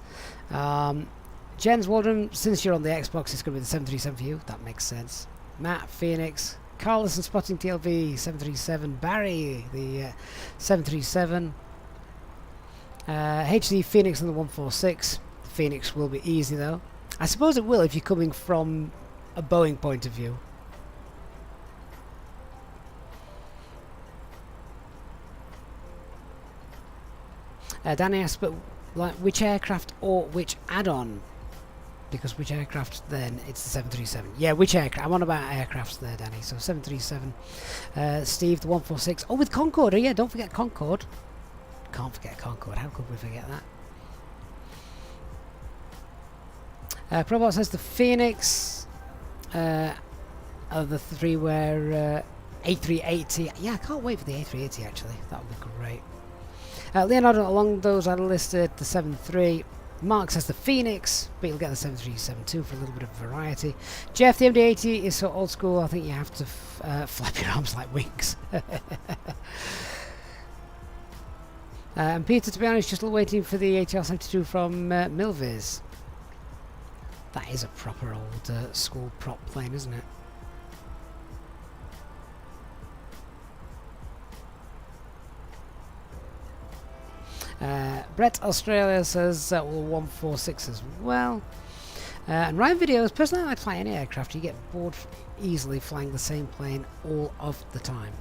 Jens Waldron, since you're on the Xbox, it's going to be the 737 for you. That makes sense. Matt, Phoenix. Carlos and Spotting TLV, 737. Barry, the 737. HD Phoenix on the 146. The Phoenix will be easy, though. I suppose it will if you're coming from a Boeing point of view. Danny asked, but like, which aircraft or which add-on? Because which aircraft then? It's the 737. Yeah, which aircraft? I'm on about aircrafts there, Danny. So 737. Steve, the 146. Oh, with Concorde. Oh, yeah, don't forget Concorde. Can't forget Concorde. How could we forget that? Probot says the Phoenix. Of the three were A380. Yeah, I can't wait for the A380 actually. That would be great. Leonardo, along those I listed the 73. Mark says the Phoenix, but you'll get the 737 too for a little bit of variety. Jeff, the MD-80 is so old school, I think you have to flap your arms like wings. And Peter, to be honest, just waiting for the ATR-72 from Milviz. That is a proper old school prop plane, isn't it? Brett Australia says well 146 as well. And Ryan Videos, personally I like flying any aircraft, you get bored easily flying the same plane all of the time.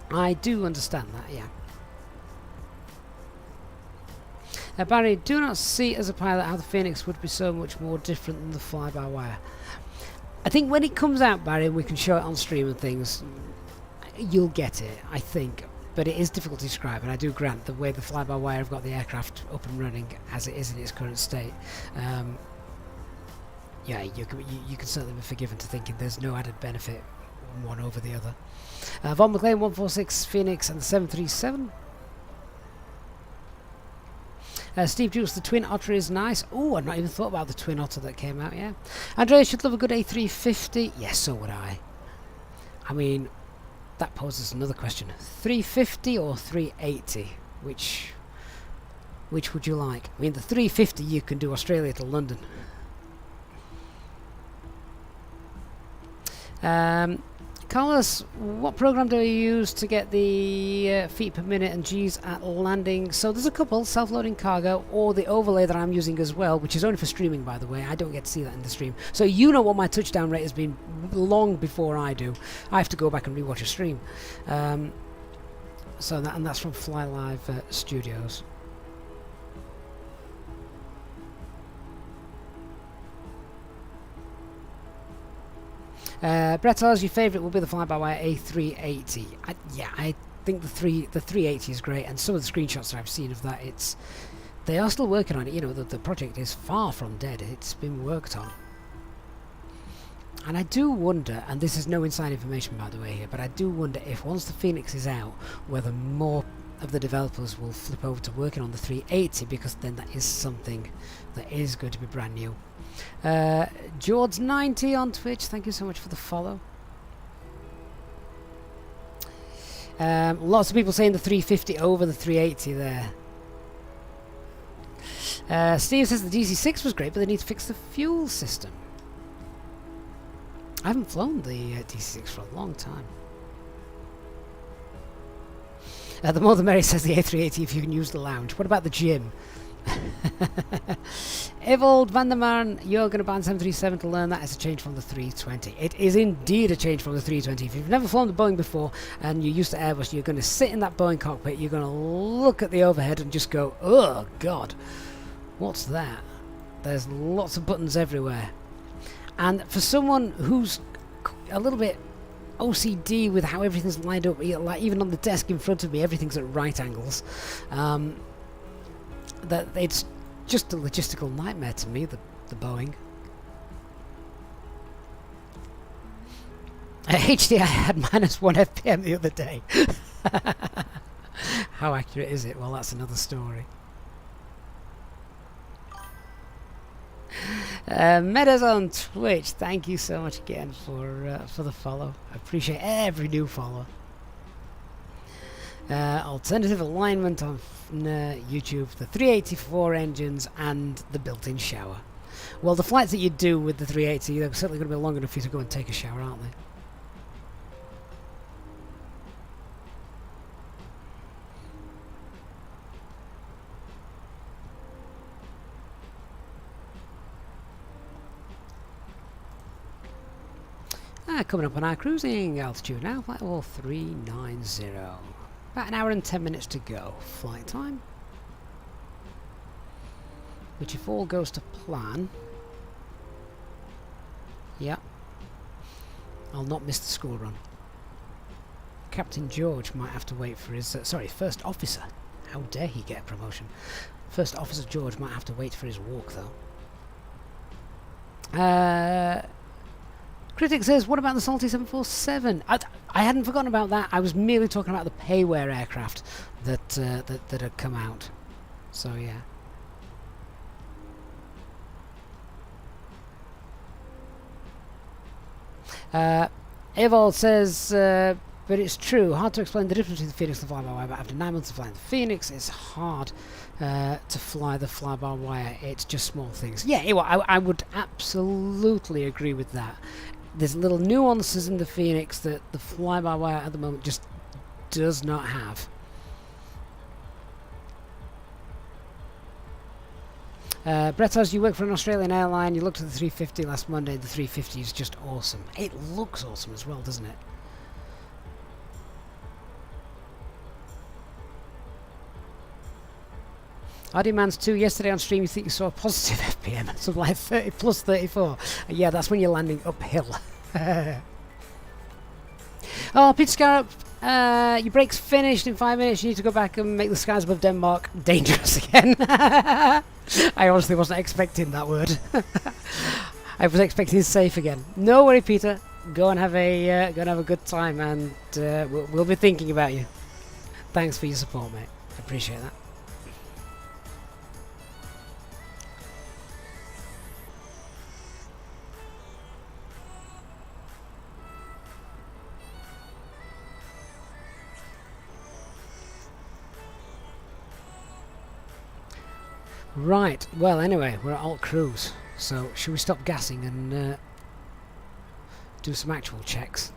I do understand that, yeah. Barry, do not see as a pilot how the Phoenix would be so much more different than the fly-by-wire. I think when it comes out, Barry, and we can show it on stream and things, you'll get it, I think. But it is difficult to describe, and I do grant the way the fly-by-wire have got the aircraft up and running as it is in its current state. Yeah, you can certainly be forgiven to thinking there's no added benefit one over the other. Von McLean 146 Phoenix and the 737. Steve Jules, the Twin Otter is nice. Oh, I've not even thought about the Twin Otter that came out, yeah. Andrea should love a good A350. Yes, so would I. I mean, that poses another question. 350 or 380? Which would you like? I mean, the 350 you can do Australia to London. Carlos, what program do you use to get the feet per minute and G's at landing? So there's a couple, self-loading cargo or the overlay that I'm using as well, which is only for streaming, by the way. I don't get to see that in the stream. So you know what my touchdown rate has been long before I do. I have to go back and rewatch a stream. And that's from Fly Live Studios. Brett tells your favourite will be the fly-by-wire A380. I think the 380 is great, and some of the screenshots that I've seen of that, they are still working on it. You know, the project is far from dead. It's been worked on. And I do wonder, and this is no inside information by the way here, but I do wonder if once the Phoenix is out, whether more of the developers will flip over to working on the 380, because then that is something that is going to be brand new. George90 on Twitch, thank you so much for the follow. Lots of people saying the 350 over the 380 there. Steve says the DC-6 was great, but they need to fix the fuel system. I haven't flown the DC-6 for a long time. The more the merry, says the A380 if you can use the lounge. What about the gym? Evold Vandermarn, you're going to ban 737 to learn that. It's a change from the 320. It is indeed a change from the 320. If you've never flown the Boeing before and you're used to Airbus, you're going to sit in that Boeing cockpit, you're going to look at the overhead and just go, oh god, what's that? There's lots of buttons everywhere. And for someone who's a little bit OCD with how everything's lined up, like even on the desk in front of me, everything's at right angles. That it's just a logistical nightmare to me, the Boeing. HDI had -1 FPM the other day. How accurate is it? Well, that's another story. Meadows on Twitch, thank you so much again for the follow. I appreciate every new follower. Alternative alignment on YouTube, the 384 engines and the built-in shower. Well, the flights that you do with the 380, they're certainly going to be long enough for you to go and take a shower, aren't they? Coming up on our cruising altitude now, flight level 390. About an hour and 10 minutes to go. Flight time. Which, if all goes to plan, yeah, I'll not miss the school run. Captain George might have to wait for his... sorry, First Officer. How dare he get a promotion? First Officer George might have to wait for his walk, though. Critic says, what about the Salty 747? I hadn't forgotten about that. I was merely talking about the payware aircraft that had come out. So, yeah. Evold says, but it's true. Hard to explain the difference between the Phoenix and the fly-by-wire, but after 9 months of flying the Phoenix, it's hard to fly the fly-by-wire. It's just small things. Yeah, I would absolutely agree with that. There's little nuances in the Phoenix that the fly-by-wire at the moment just does not have. Bretos, you work for an Australian airline. You looked at the 350 last Monday. The 350 is just awesome. It looks awesome as well, doesn't it? RDMans 2, yesterday on stream you think you saw a positive FPM, something like 30 plus 34. Yeah, that's when you're landing uphill. Oh, Peter Scarab, your break's finished in 5 minutes. You need to go back and make the skies above Denmark dangerous again. I honestly wasn't expecting that word. I was expecting safe again. No worry, Peter. Go and have a good time, and we'll be thinking about you. Thanks for your support, mate. I appreciate that. Right, well anyway, we're at alt cruise, so should we stop gassing and do some actual checks?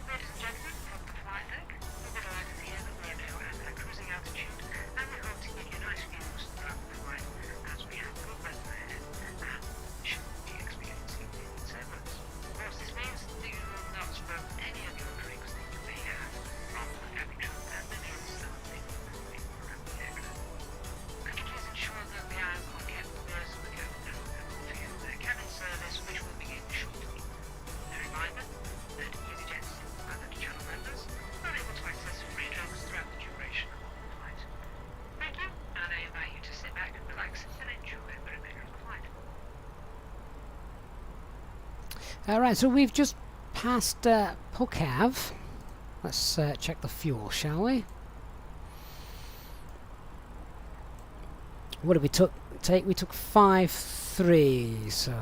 Ladies and gentlemen, from the flight deck, we'd like to hear that we are now at our cruising altitude, and we hope to give you nice views throughout the flight as we have good weather ahead and should be experiencing turbulence. Of course, this means that you will not smoke any of your drinks that you may have from the cabin crew and the drinks that they will be around the aircraft. Could you please ensure that the eyes are kept clear so we can have coffee and cabin service, which will begin shortly. A reminder that Easyjet and other channel members are able to access free drinks throughout the duration of the flight. Thank you, and I invite you to sit back, relax, and enjoy the remainder of the flight. Alright, so we've just passed Pushback. Let's check the fuel, shall we? What did we take? We took 5.3, so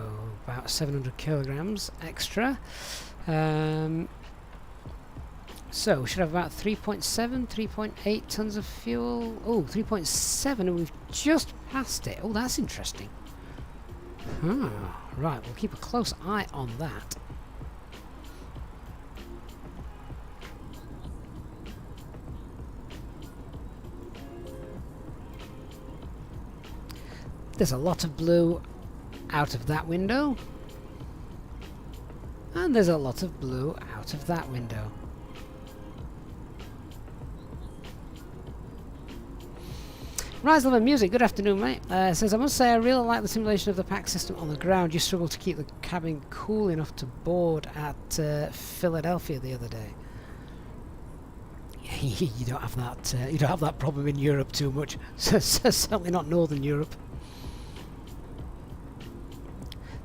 about 700 kilograms extra. So we should have about 3.7, 3.8 tons of fuel. Oh, 3.7, and we've just passed it. Oh, that's interesting. Right, we'll keep a close eye on that. There's a lot of blue out of that window. And there's a lot of blue out of that window. Rise Love and Music, good afternoon, mate. Says, I must say I really like the simulation of the pack system on the ground. You struggled to keep the cabin cool enough to board at Philadelphia the other day. You don't have that. You don't have that problem in Europe too much. Certainly not Northern Europe.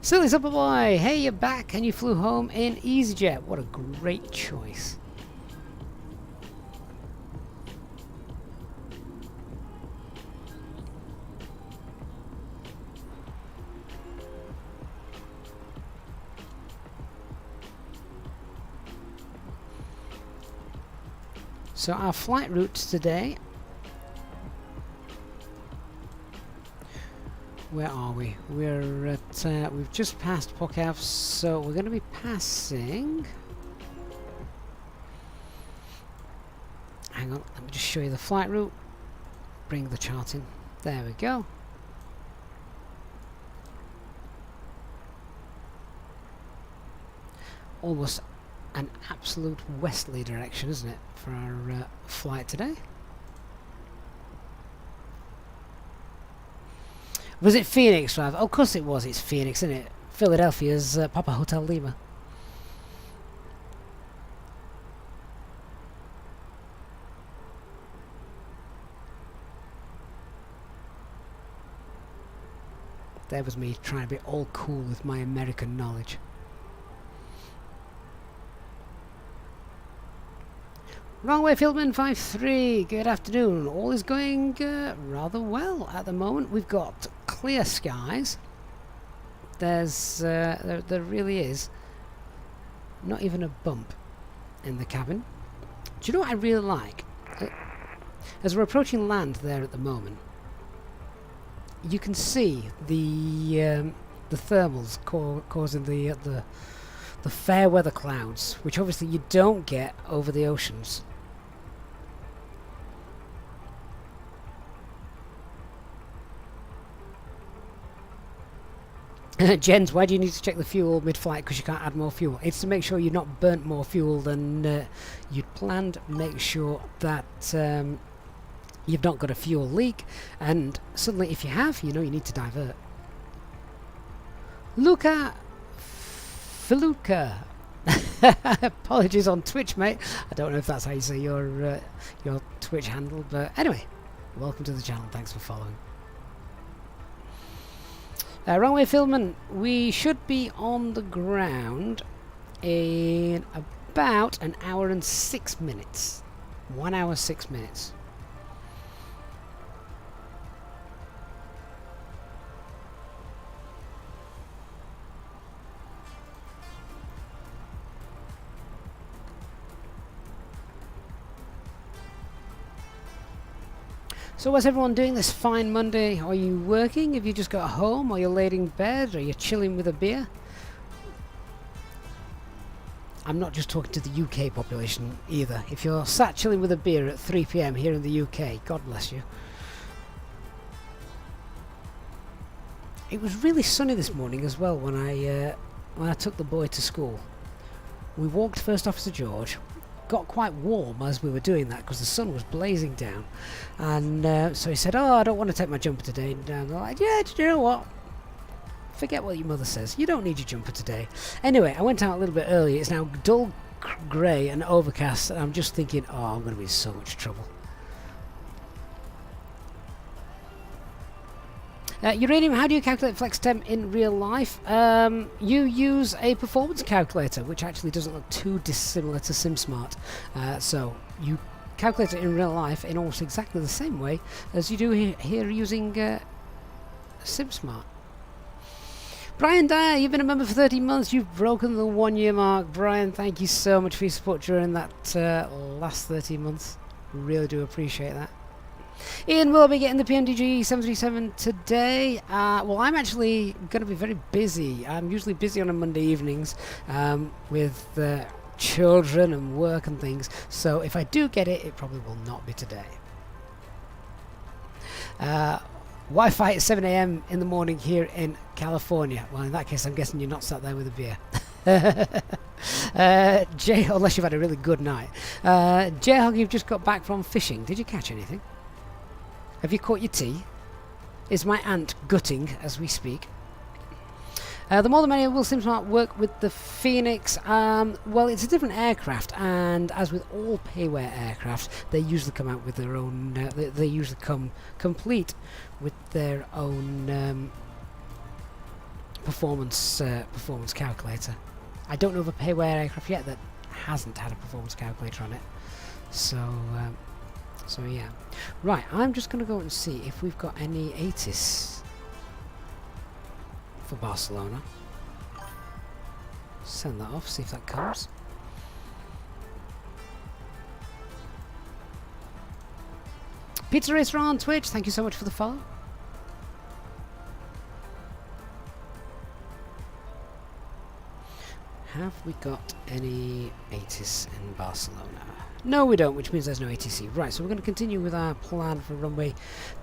Silly Supper Boy, hey, you're back and you flew home in Easyjet. What a great choice. So our flight routes today. Where are we? We're at. We've just passed Pushback, so we're going to be passing. Hang on, let me just show you the flight route. Bring the chart in. There we go. Almost an absolute westerly direction, isn't it, for our flight today? Was it Phoenix Drive? Oh, of course it was. It's Phoenix, isn't it? Philadelphia's Papa Hotel Lima. There was me trying to be all cool with my American knowledge. Wrong way, Fieldman 5-3. Good afternoon. All is going rather well at the moment. We've got clear skies. There's there really is not even a bump in the cabin. Do you know what I really like? As we're approaching land there at the moment, you can see the thermals causing the the fair weather clouds, which obviously you don't get over the oceans. Jens, why do you need to check the fuel mid-flight? Because you can't add more fuel. It's to make sure you've not burnt more fuel than you'd planned. Make sure that you've not got a fuel leak, and suddenly if you have, you know you need to divert. Luca Filuka. Apologies on Twitch, mate. I don't know if that's how you say your Twitch handle, but anyway, welcome to the channel. Thanks for following. Runway Filman, we should be on the ground in about an hour and 6 minutes. 1 hour 6 minutes. So what's everyone doing this fine Monday? Are you working? Have you just got home? Are you laid in bed? Are you chilling with a beer? I'm not just talking to the UK population either. If you're sat chilling with a beer at 3 PM here in the UK, God bless you. It was really sunny this morning as well when I took the boy to school. We walked First Officer George. Got quite warm as we were doing that because the sun was blazing down, and so he said, "Oh, I don't want to take my jumper today." And I'm like, "Yeah, do you know what? Forget what your mother says. You don't need your jumper today." Anyway, I went out a little bit early. It's now dull grey and overcast, and I'm just thinking, "Oh, I'm going to be in so much trouble." Uranium, how do you calculate flex temp in real life? You use a performance calculator, which actually doesn't look too dissimilar to SimSmart. So you calculate it in real life in almost exactly the same way as you do here using SimSmart. Brian Dyer, you've been a member for 13 months. You've broken the 1 year mark. Brian, thank you so much for your support during that last 13 months. Really do appreciate that. Ian, will I be getting the PMDG 737 today? Well, I'm actually going to be very busy. I'm usually busy on a Monday evenings with children and work and things. So if I do get it, it probably will not be today. Wi-Fi at 7 AM in the morning here in California. Well, in that case, I'm guessing you're not sat there with a beer. Unless you've had a really good night. Jayhog, you've just got back from fishing. Did you catch anything? Have you caught your tea? Is my aunt gutting as we speak? The more the merrier. Will SimSmart work with the Phoenix? Well, it's a different aircraft, and as with all payware aircraft, they usually come out with their own. They usually come complete with their own performance calculator. I don't know of a payware aircraft yet that hasn't had a performance calculator on it. So yeah. Right, I'm just going to go and see if we've got any ATIS for Barcelona. Send that off, see if that comes. Pizza Racer on Twitch, thank you so much for the follow. Have we got any ATIS in Barcelona? No, we don't, which means there's no ATC. Right, so we're going to continue with our plan for runway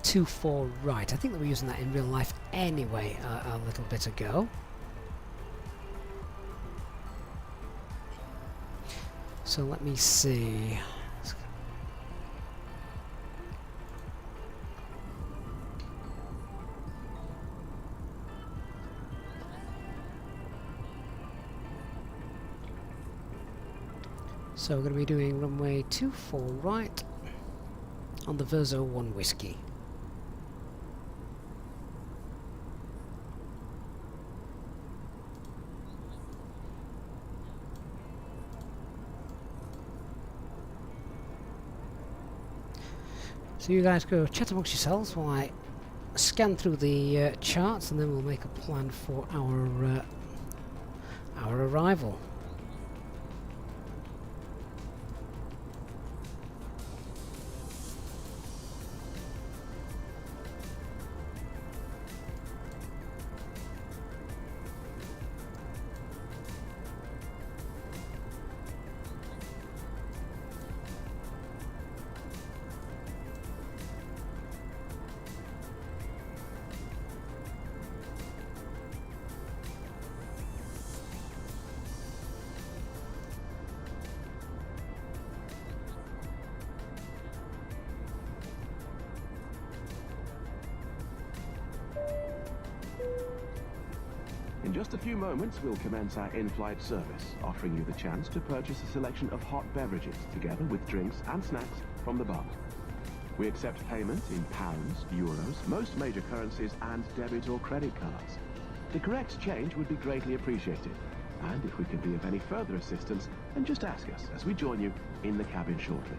24 right. I think that we're using that in real life anyway a little bit ago. So let me see. So we're going to be doing runway 24 right on the Verzo 1 Whiskey. So you guys go chat amongst yourselves while I scan through the charts, and then we'll make a plan for our arrival. In just a few moments, we'll commence our in-flight service, offering you the chance to purchase a selection of hot beverages, together with drinks and snacks from the bar. We accept payment in pounds, euros, most major currencies, and debit or credit cards. The correct change would be greatly appreciated. And if we can be of any further assistance, then just ask us as we join you in the cabin shortly.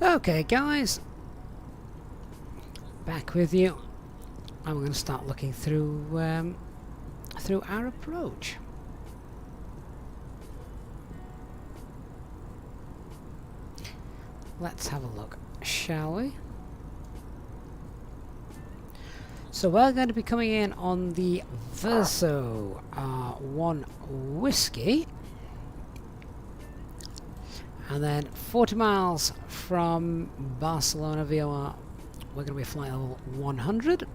Okay guys, back with you, and we're going to start looking through through our approach. Let's have a look, shall we? So we're going to be coming in on the Verso R1 Whiskey. And then 40 miles from Barcelona VOR, we're going to be flying level 100.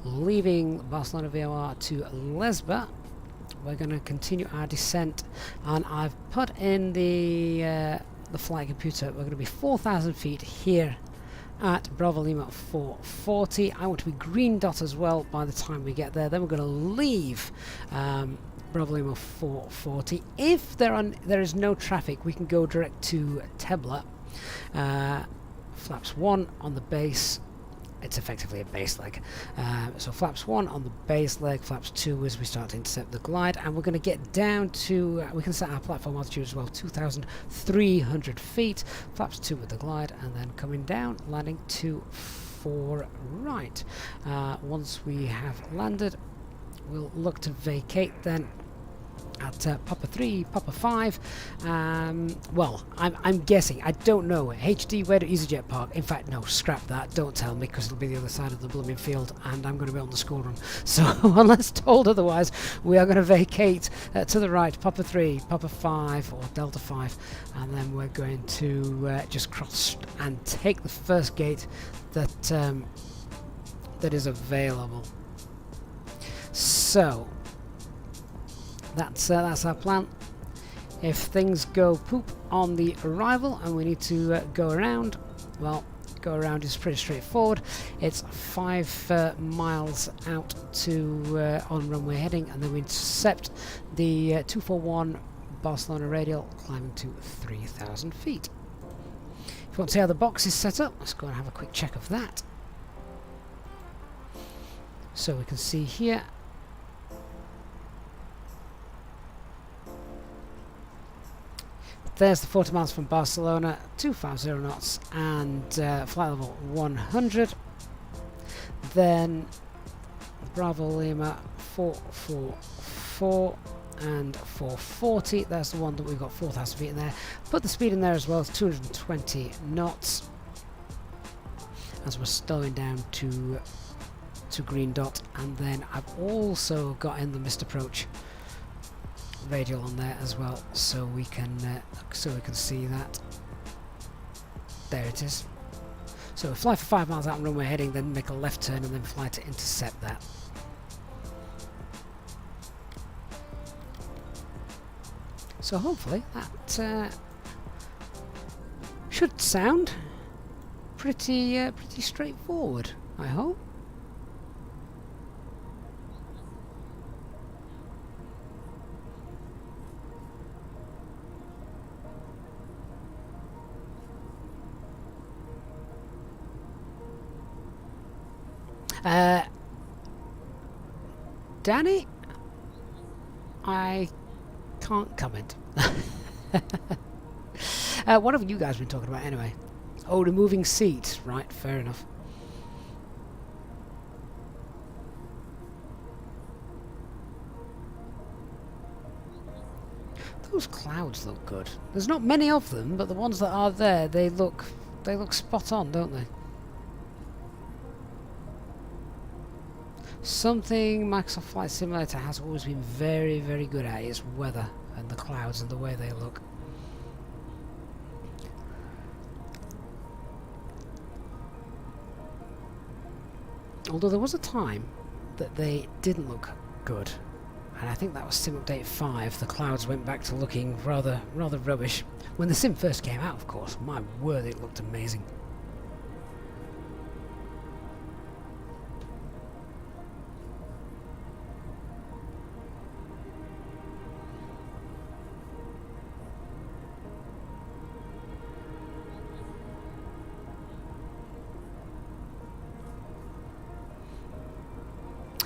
Leaving Barcelona VOR to Lesbos, we're going to continue our descent. And I've put in the flight computer, we're going to be 4,000 feet here at Bravo Lima 440. I want to be green dot as well by the time we get there. Then we're going to leave Bravo Lima 440. If there is no traffic, we can go direct to Tebla. Flaps 1 on the base. It's effectively a base leg. So flaps 1 on the base leg, flaps 2 as we start to intercept the glide, and we're going to get down to, we can set our platform altitude as well, 2,300 feet, flaps 2 with the glide, and then coming down, landing to 4 right. Once we have landed, we'll look to vacate then at Papa 3, Papa 5. Well, I'm guessing, I don't know. HD, where do Easyjet park? In fact, no, scrap that, don't tell me, because it'll be the other side of the blooming field and I'm going to be on the school run. So unless told otherwise, we are going to vacate to the right, Papa 3, Papa 5 or Delta 5, and then we're going to just cross and take the first gate that that is available. So that's our plan. If things go poop on the arrival and we need to go around, well, go around is pretty straightforward. It's 5 miles out to on runway heading, and then we intercept the 241 Barcelona radial, climbing to 3,000 feet. If you want to see how the box is set up, let's go and have a quick check of that. So we can see here, there's the 40 miles from Barcelona, 250 knots, and flight level 100. Then Bravo Lima 444 and 440. That's the one that we've got 4,000 feet in there. Put the speed in there as well, it's 220 knots. As we're slowing down to green dot, and then I've also got in the missed approach radial on there as well, so we can see that. There it is. So we fly for 5 miles out on runway heading, then make a left turn and then fly to intercept that. So hopefully that should sound pretty straightforward, I hope. Danny, I can't comment. What have you guys been talking about anyway? Oh, the moving seat. Right, fair enough. Those clouds look good. There's not many of them, but the ones that are there, they look spot on, don't they? Something Microsoft Flight Simulator has always been very, very good at is weather and the clouds and the way they look. Although there was a time that they didn't look good, and I think that was Sim Update 5. The clouds went back to looking rather rubbish. When the sim first came out, of course, my word, it looked amazing.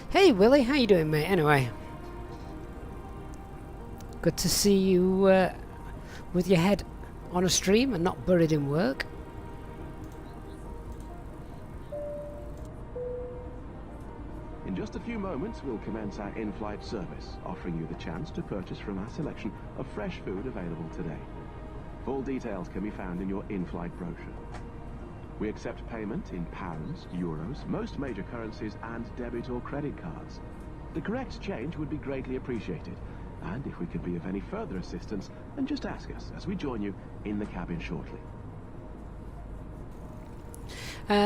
Hey Willie, how you doing, mate? Anyway, good to see you with your head on a stream and not buried in work. In just a few moments, we'll commence our in-flight service, offering you the chance to purchase from our selection of fresh food available today. Full details can be found in your in-flight brochure. We accept payment in pounds, euros, most major currencies, and debit or credit cards. The correct change would be greatly appreciated, and if we could be of any further assistance, then just ask us as we join you in the cabin shortly.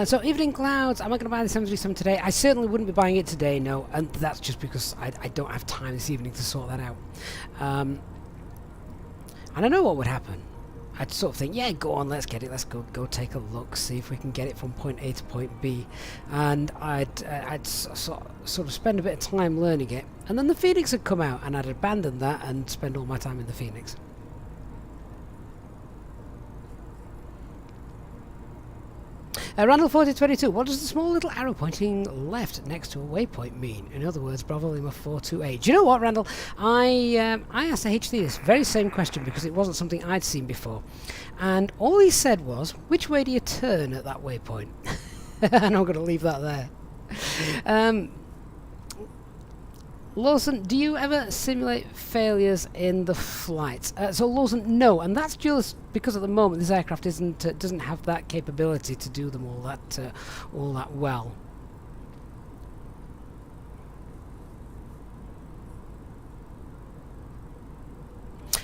So evening clouds, am I going to buy the 737 today? I certainly wouldn't be buying it today, no, and that's just because I don't have time this evening to sort that out. And I know what would happen. I'd sort of think, yeah, go on, let's get it, let's go take a look, see if we can get it from point A to point B, and I'd sort of spend a bit of time learning it, and then the Phoenix had come out, and I'd abandon that and spend all my time in the Phoenix. Randall 4022, what does the small little arrow pointing left next to a waypoint mean? In other words, Bravo Lima 428. Do you know what, Randall? I asked the HD this very same question because it wasn't something I'd seen before. And all he said was, which way do you turn at that waypoint? And I'm going to leave that there. Lawson, do you ever simulate failures in the flight? So Lawson, no, and that's just because at the moment this aircraft doesn't have that capability to do them all that well.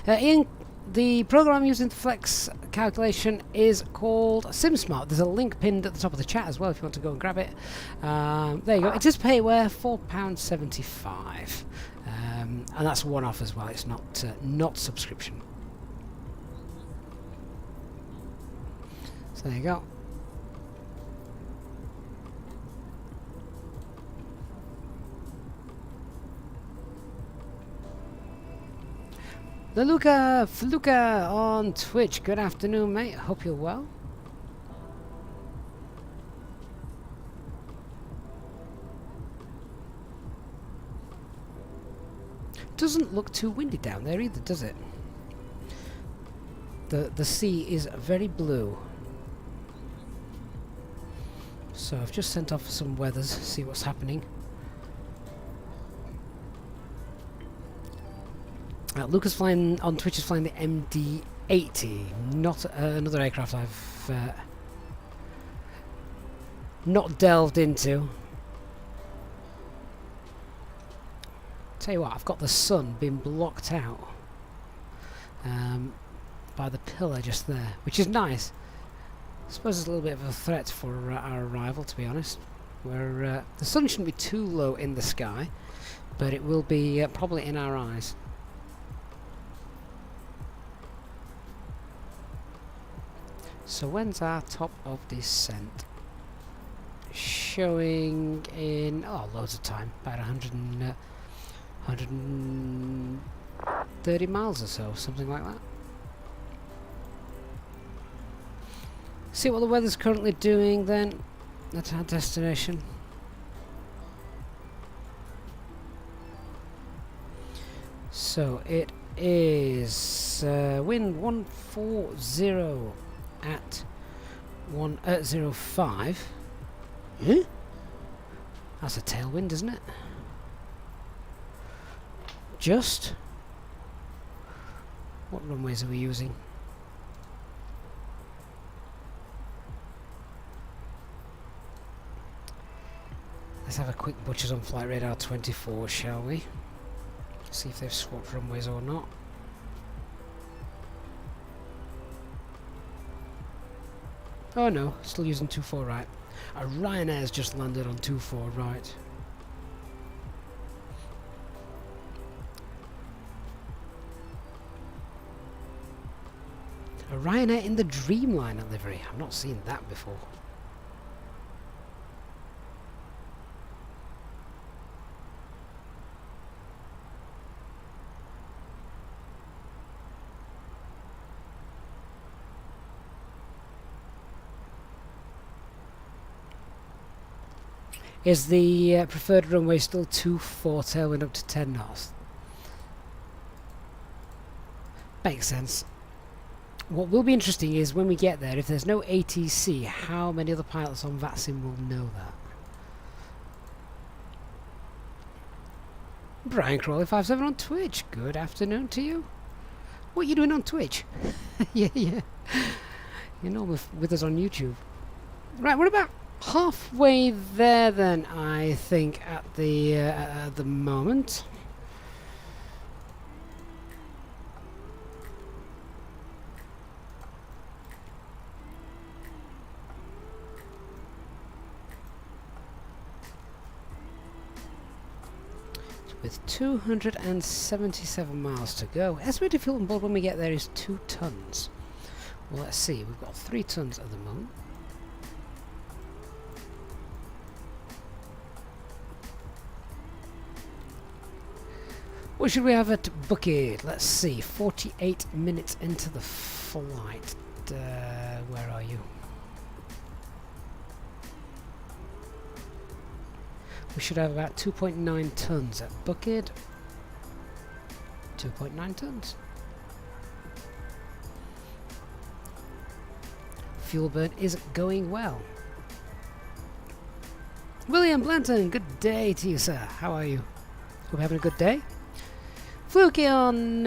Ian, the program using the Flex calculation is called SimSmart. There's a link pinned at the top of the chat as well if you want to go and grab it. There you go. It is payware, £4.75, and that's one-off as well. It's not subscription. So there you go. The Fluka on Twitch. Good afternoon, mate. Hope you're well. Doesn't look too windy down there either, does it? The sea is very blue. So I've just sent off some weathers, see what's happening. Lucas flying on Twitch is flying the MD-80, not another aircraft I've not delved into. Tell you what, I've got the sun being blocked out by the pillar just there, which is nice. I suppose it's a little bit of a threat for our arrival, to be honest. Where the sun shouldn't be too low in the sky, but it will be probably in our eyes. So when's our top of descent? Showing in loads of time, about 130 miles or so, something like that. See what the weather's currently doing then at our destination. So it is wind 140 at 105. Huh? That's a tailwind, isn't it? Just. What runways are we using? Let's have a quick butchers on flight radar 24, shall we? See if they've swapped runways or not. Oh no, still using 24 right. Ryanair's just landed on 24 right. A Ryanair in the Dreamliner livery. I've not seen that before. Is the preferred runway still 24 tailwind up to 10 knots? Makes sense. What will be interesting is when we get there, if there's no ATC, how many other pilots on VATSIM will know that? Brian Crawley 57 on Twitch. Good afternoon to you. What are you doing on Twitch? yeah. You're normally with us on YouTube. Right, what about halfway there then, I think, at the moment. With 277 miles to go. Estimated fuel on board when we get there is 2 tons. Well, let's see, we've got 3 tons at the moment. What should we have at Bucket? Let's see, 48 minutes into the flight. Where are you? We should have about 2.9 tons at Bucket. 2.9 tons. Fuel burn is going well. William Blanton, good day to you, sir. How are you? Hope you're having a good day. Fluky on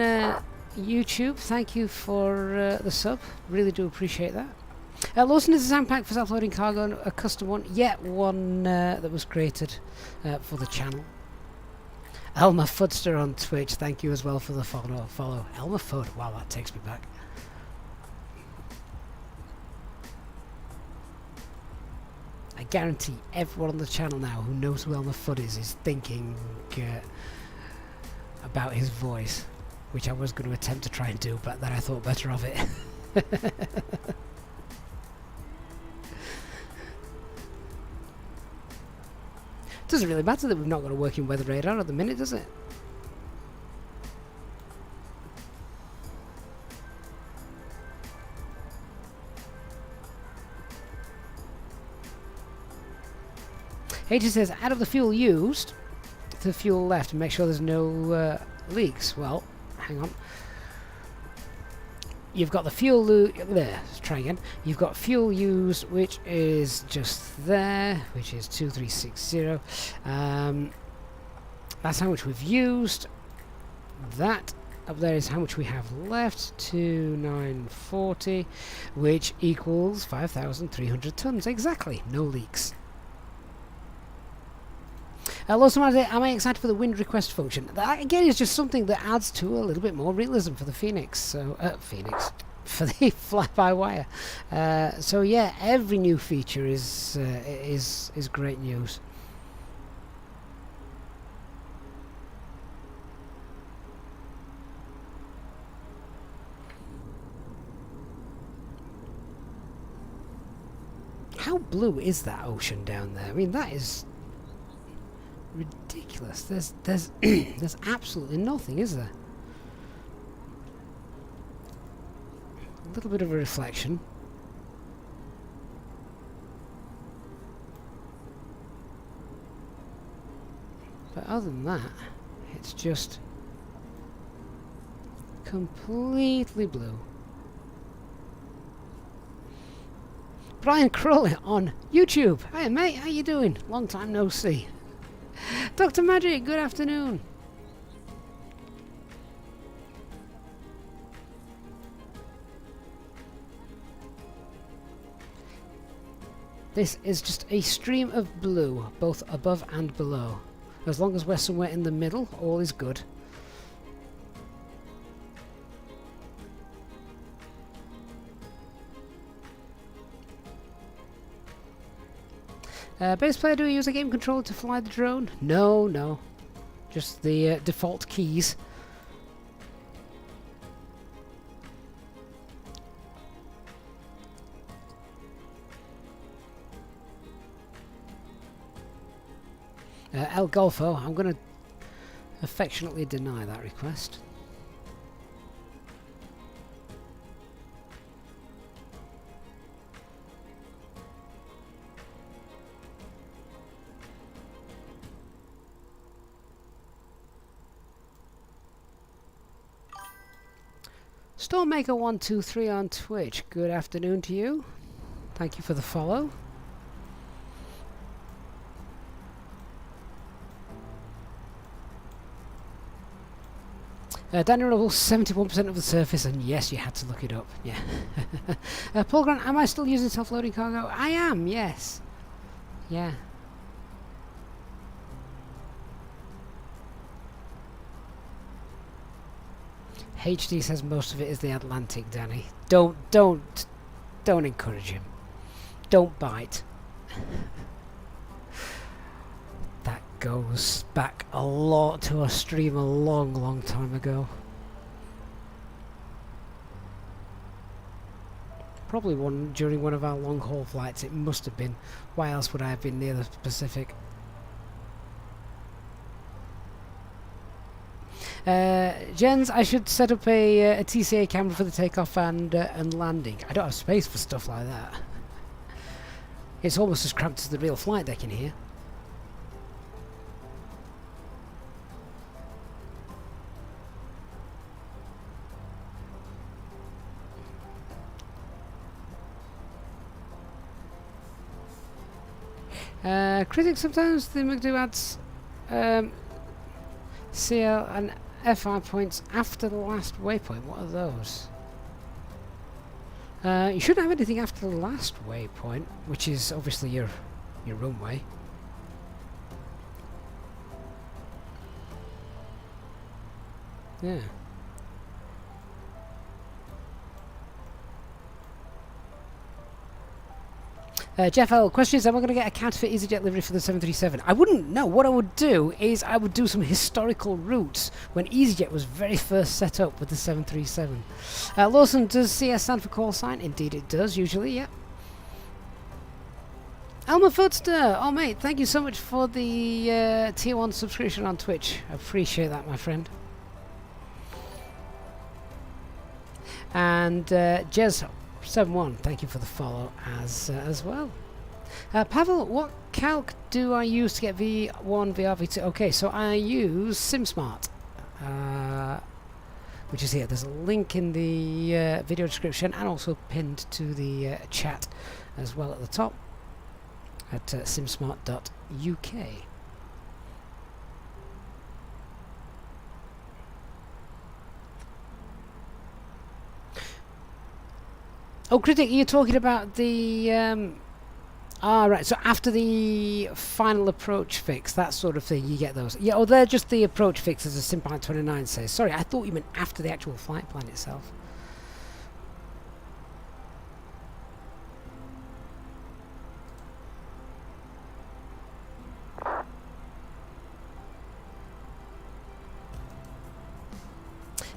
YouTube, thank you for the sub. Really do appreciate that. Lawson is a sound pack for self-loading cargo, a custom one. Yet one that was created for the channel. Elmer Fudster on Twitch, thank you as well for the follow. Elmer Fud, wow, that takes me back. I guarantee everyone on the channel now who knows who Elmer Fudd is thinking about his voice, which I was going to attempt to try and do, but then I thought better of it. Doesn't really matter that we've not got a working weather radar at the minute, does it? H says, out of the fuel used to the fuel left and make sure there's no leaks. Well, hang on. You've got the fuel there. Let's try again. You've got fuel used, which is just there, which is 2360. That's how much we've used. That up there is how much we have left, 2940, which equals 5,300 tons. Exactly, no leaks. Also, am I excited for the wind request function? That again is just something that adds to a little bit more realism for the Phoenix. So for the fly-by-wire. So yeah, every new feature is great news. How blue is that ocean down there? I mean, that is ridiculous. There's there's absolutely nothing, is there? A little bit of a reflection. But other than that, it's just completely blue. Brian Crowley on YouTube. Hey mate, how you doing? Long time no see. Dr. Magic, good afternoon. This is just a stream of blue, both above and below. As long as we're somewhere in the middle, all is good. Bass player, do you use a game controller to fly the drone? No. Just the default keys. El Golfo, I'm going to affectionately deny that request. Stormmaker123 on Twitch, good afternoon to you. Thank you for the follow. Daniel Rebel, 71% of the surface, and yes, you had to look it up. Yeah. Paul Grant, am I still using self-loading cargo? I am, yes. Yeah. HD says most of it is the Atlantic, Danny. Don't encourage him. Don't bite. That goes back a lot to a stream a long time ago. Probably during one of our long haul flights, it must have been. Why else would I have been near the Pacific? Jens, I should set up a TCA camera for the takeoff and landing. I don't have space for stuff like that. It's almost as cramped as the real flight deck in here. Critics sometimes think do ads. CL and FI points after the last waypoint. What are those? You shouldn't have anything after the last waypoint, which is obviously your runway. Yeah. Jeff L. Question is, am I going to get a counterfeit Easyjet livery for the 737? I wouldn't know. What I would do is I would do some historical routes when Easyjet was very first set up with the 737. Lawson, does CS stand for call sign? Indeed it does, usually, yeah. Elmer Footster! Oh mate, thank you so much for the tier 1 subscription on Twitch. I appreciate that, my friend. And Jez71, thank you for the follow as well. Pavel, what calc do I use to get V1, VR, V2? Okay, so I use SimSmart, which is here. There's a link in the video description and also pinned to the chat as well at the top at simsmart.uk. Oh, Critic, you're talking about the... right, so after the final approach fix, that sort of thing, you get those. Yeah, oh, they're just the approach fix, as a Simpilot29 says. Sorry, I thought you meant after the actual flight plan itself.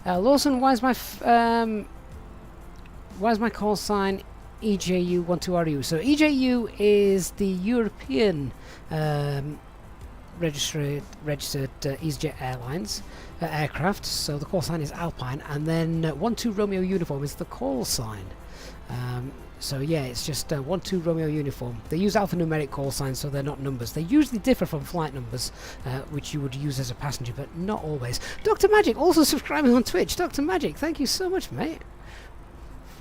Lawson, why is my call sign EJU12RU? So EJU is the European registered EasyJet Airlines aircraft. So the call sign is Alpine, and then 12 Romeo Uniform is the call sign. So yeah, it's just 12 Romeo Uniform. They use alphanumeric call signs, so they're not numbers. They usually differ from flight numbers, which you would use as a passenger, but not always. Dr. Magic also subscribing on Twitch. Dr. Magic, thank you so much, mate.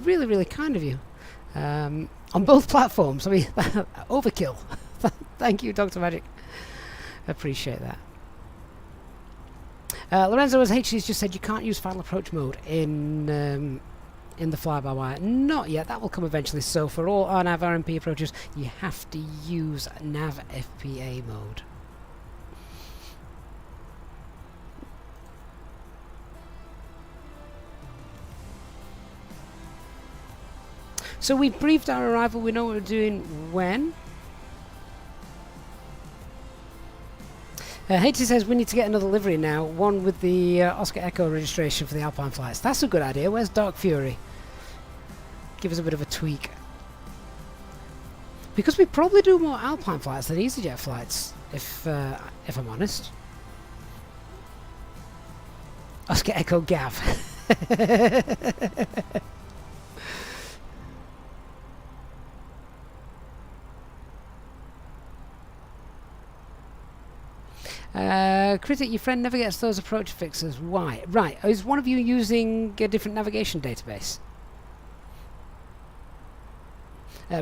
Really, really kind of you. On both platforms. I mean, overkill. Thank you, Dr. Magic. Appreciate that. Lorenzo, as HC's just said, you can't use final approach mode in the fly-by-wire. Not yet. That will come eventually. So for all RNAV RMP approaches, you have to use nav FPA mode. So we briefed our arrival. We know what we're doing when. HT says we need to get another livery now. One with the Oscar Echo registration for the Alpine flights. That's a good idea. Where's Dark Fury? Give us a bit of a tweak. Because we probably do more Alpine flights than EasyJet flights, if I'm honest. Oscar Echo Gav. Critic, your friend never gets those approach fixes. Why? Right, is one of you using a different navigation database?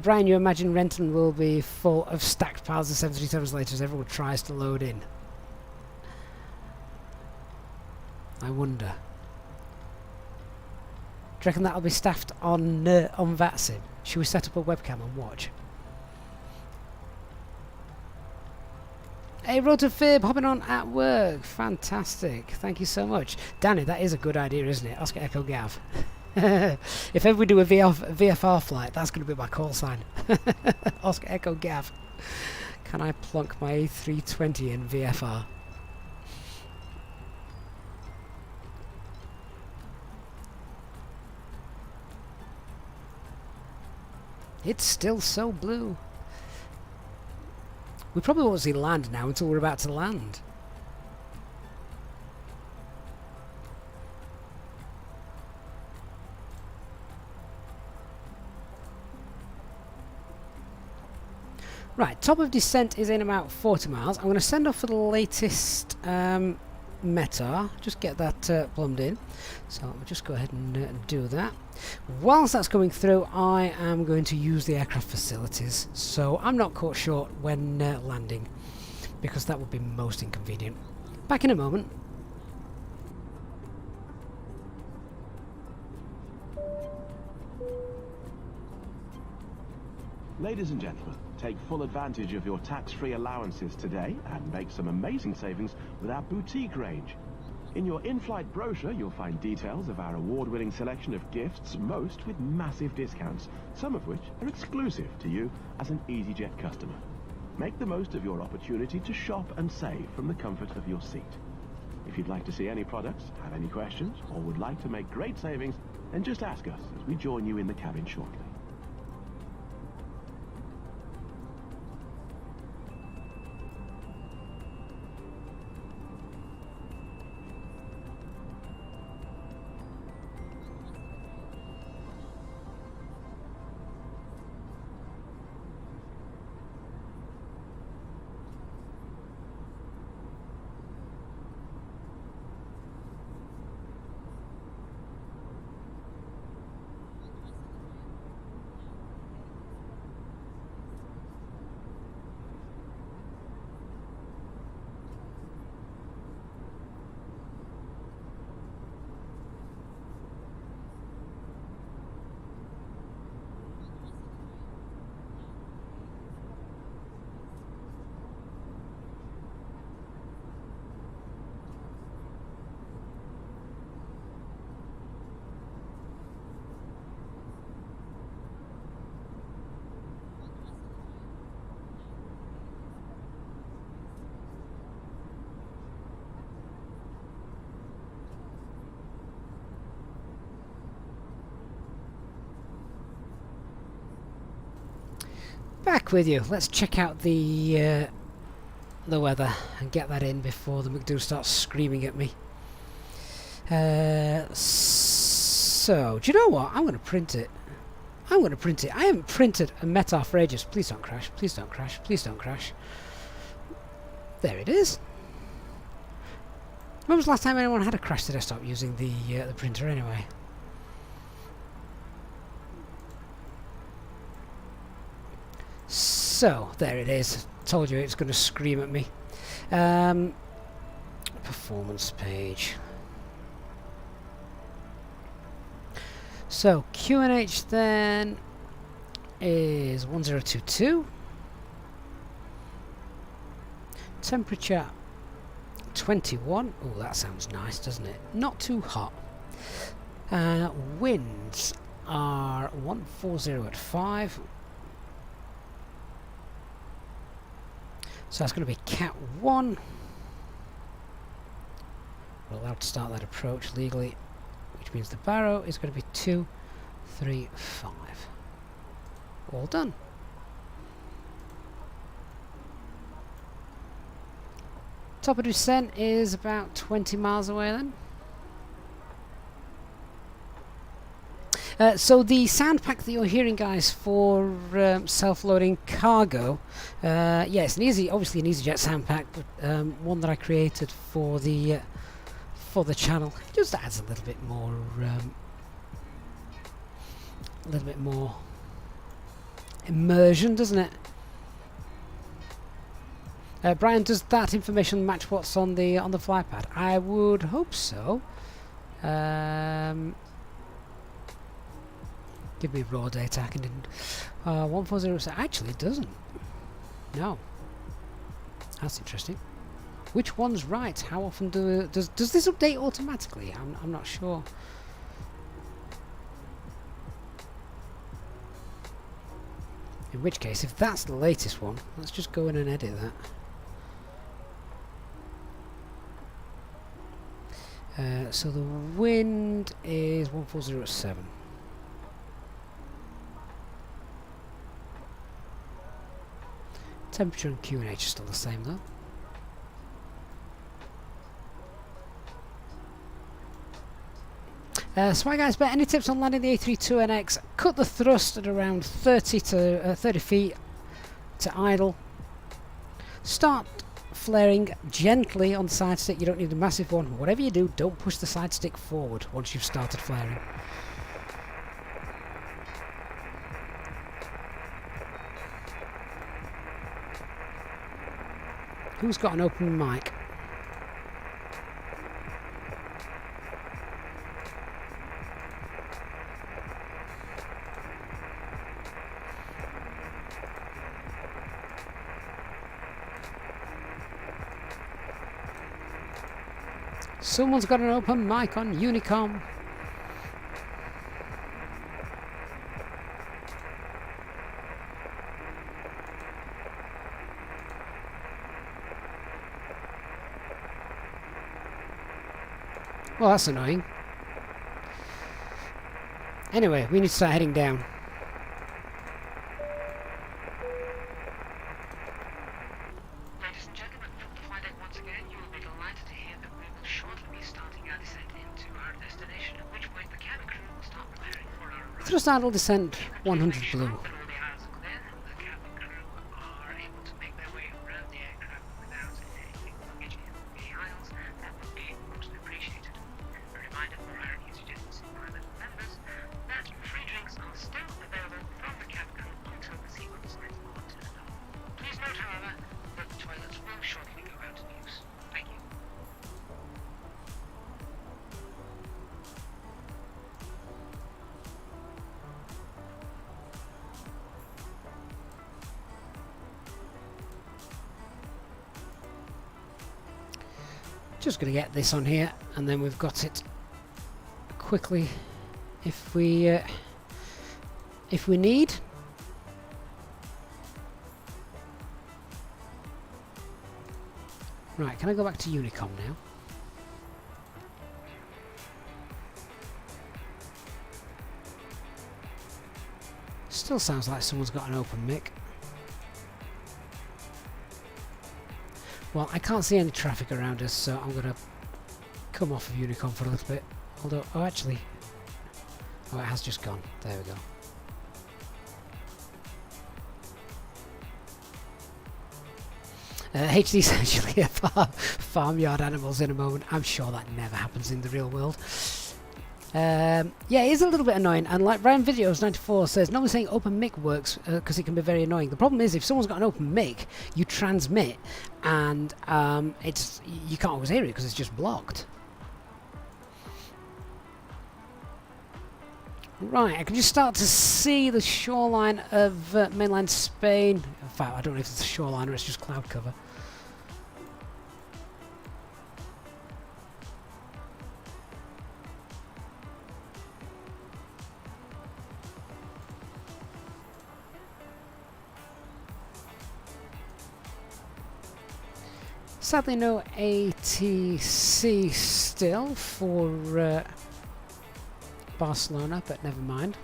Brian, you imagine Renton will be full of stacked piles of 737s later as everyone tries to load in. I wonder. Do you reckon that'll be staffed on VATSIM? Should we set up a webcam and watch? Hey, Rotofib, hopping on at work. Fantastic. Thank you so much. Danny, that is a good idea, isn't it? Oscar Echo Gav. If ever we do a VFR flight, that's going to be my call sign. Oscar Echo Gav. Can I plonk my A320 in VFR? It's still so blue. We probably won't see land now until we're about to land. Right, top of descent is in about 40 miles. I'm going to send off for the latest METAR. Just get that plumbed in. So I'll just go ahead and do that. Whilst that's coming through, I am going to use the aircraft facilities, so I'm not caught short when landing, because that would be most inconvenient. Back in a moment. Ladies and gentlemen, take full advantage of your tax-free allowances today and make some amazing savings with our boutique range. In your in-flight brochure, you'll find details of our award-winning selection of gifts, most with massive discounts, some of which are exclusive to you as an Easyjet customer. Make the most of your opportunity to shop and save from the comfort of your seat. If you'd like to see any products, have any questions, or would like to make great savings, then just ask us as we join you in the cabin shortly. Back with you. Let's check out the weather and get that in before the McDo starts screaming at me. So, do you know what? I'm going to print it. I'm going to print it. I haven't printed a METAR for ages. Please don't crash. Please don't crash. Please don't crash. There it is. When was the last time anyone had a crash to desktop using the printer anyway? So, there it is. Told you it's going to scream at me. Performance page. So, QNH then is 1022. Temperature 21. Oh, that sounds nice, doesn't it? Not too hot. Winds are 140 at 5. So that's going to be Cat 1. We're allowed to start that approach legally, which means the barrow is going to be 2, 3, 5. All done. Top of descent is about 20 miles away then. So the sound pack that you're hearing, guys, for self-loading cargo, yeah, it's obviously an Easyjet sound pack, but one that I created for the channel. It just adds a little bit more immersion, doesn't it? Brian, does that information match what's on the flypad? I would hope so. Give me raw data. I can 140. Actually, it doesn't. No. That's interesting. Which one's right? How often does this update automatically? I'm not sure. In which case, if that's the latest one, let's just go in and edit that. So the wind is 1407. Temperature and QNH is still the same though. So right, guys, but any tips on landing the A32NX? Cut the thrust at around 30 feet to idle. Start flaring gently on the side stick. You don't need a massive one. Whatever you do, don't push the side stick forward once you've started flaring. Who's got an open mic? Someone's got an open mic on Unicom. Well, that's annoying. Anyway, we need to start heading down. Ladies and gentlemen, from the flight deck once again, you will be delighted to hear that we will shortly be starting our descent into our destination, at which point the cabin crew will start preparing for our arrival. Thrust idle descent 100 blue. That all the aisles are clear, the cabin crew are able to make their way around the aircraft without anything luggage in the aisles. That would be most appreciated. A reminder for our Easyjet pilot members that free drinks are still available from the cabin crew until the sequence signs are turned on. Please note, however, that the toilets will shortly go out of use. Thank you. Just going to get this on here, and then we've got it quickly if we need. Right, can I go back to Unicom now? Still sounds like someone's got an open mic. Well, I can't see any traffic around us, so I'm going to come off of Unicom for a little bit. Although, oh actually, oh it has just gone. There we go. HD essentially farmyard animals in a moment. I'm sure that never happens in the real world. Yeah, it is a little bit annoying, and like Ryan Videos 94 says, normally saying open mic works because it can be very annoying. The problem is if someone's got an open mic, you transmit, and you can't always hear it because it's just blocked. Right, I can just start to see the shoreline of mainland Spain. In fact, I don't know if it's a shoreline or it's just cloud cover. Sadly, no ATC still for Barcelona, but never mind.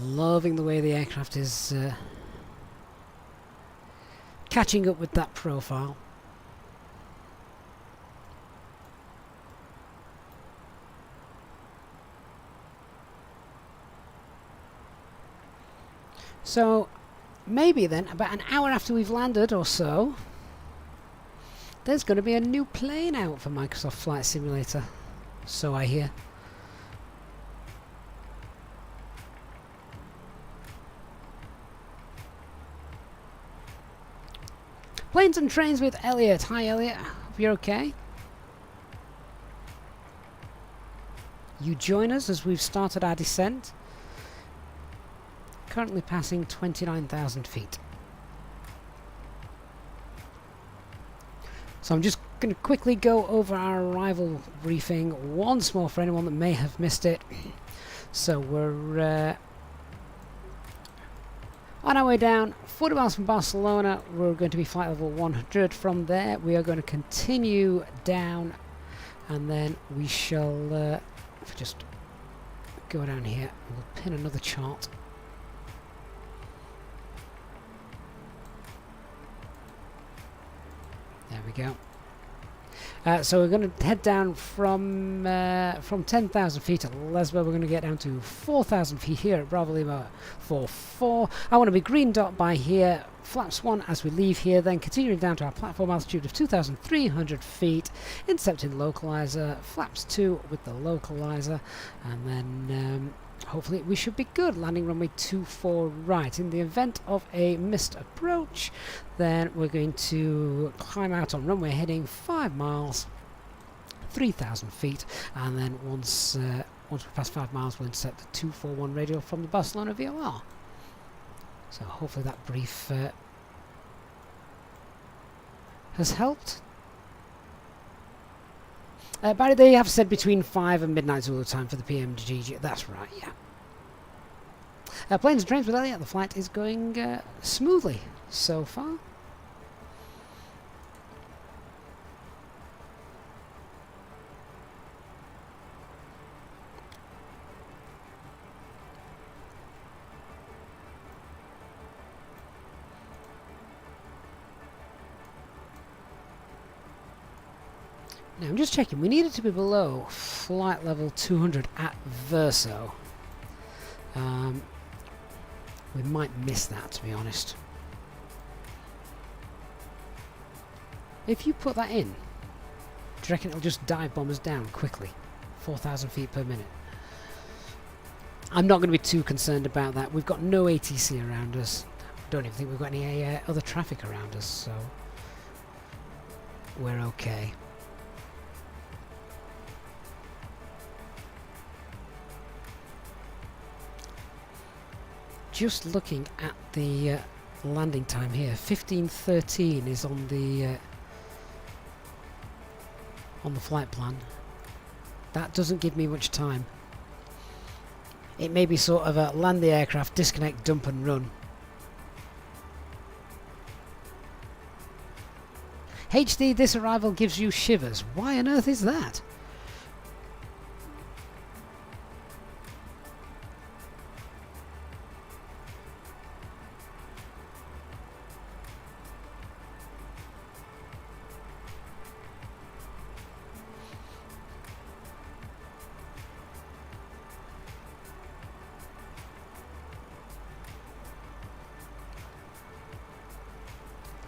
Loving the way the aircraft is catching up with that profile. So maybe then, about an hour after we've landed or so, there's going to be a new plane out for Microsoft Flight Simulator. So I hear. Planes and Trains with Elliot. Hi Elliot, hope you're okay. You join us as we've started our descent. Currently passing 29,000 feet. So I'm just going to quickly go over our arrival briefing once more for anyone that may have missed it. So we're on our way down, 40 miles from Barcelona. We're going to be flight level 100. From there we are going to continue down, and then we shall if we just go down here, we'll pin another chart. There we go. So we're going to head down from 10,000 feet at Lesbo. We're going to get down to 4,000 feet here at Bravo Lima 44. I want to be green dot by here. Flaps 1 as we leave here, then continuing down to our platform altitude of 2,300 feet, intercepting localizer, flaps 2 with the localizer, and then hopefully we should be good. Landing runway 24 right. In the event of a missed approach, then we're going to climb out on runway heading 5 miles, 3,000 feet, and then once we pass 5 miles, we'll intercept the 241 radio from the Barcelona VOR. So hopefully that brief has helped. Barry, they have said between 5 and midnight Zulu time for the PMGG. That's right, yeah. Planes and trains with Elliot. The flight is going smoothly so far. Now I'm just checking, we needed to be below flight level 200 at Verso. We might miss that, to be honest. If you put that in, do you reckon it'll just dive bomb us down quickly? 4,000 feet per minute. I'm not going to be too concerned about that. We've got no ATC around us. Don't even think we've got any other traffic around us, so we're okay. Just looking at the landing time here, 15:13 is on the flight plan. That doesn't give me much time. It may be sort of a land the aircraft, disconnect, dump and run. HD, this arrival gives you shivers. Why on earth is that?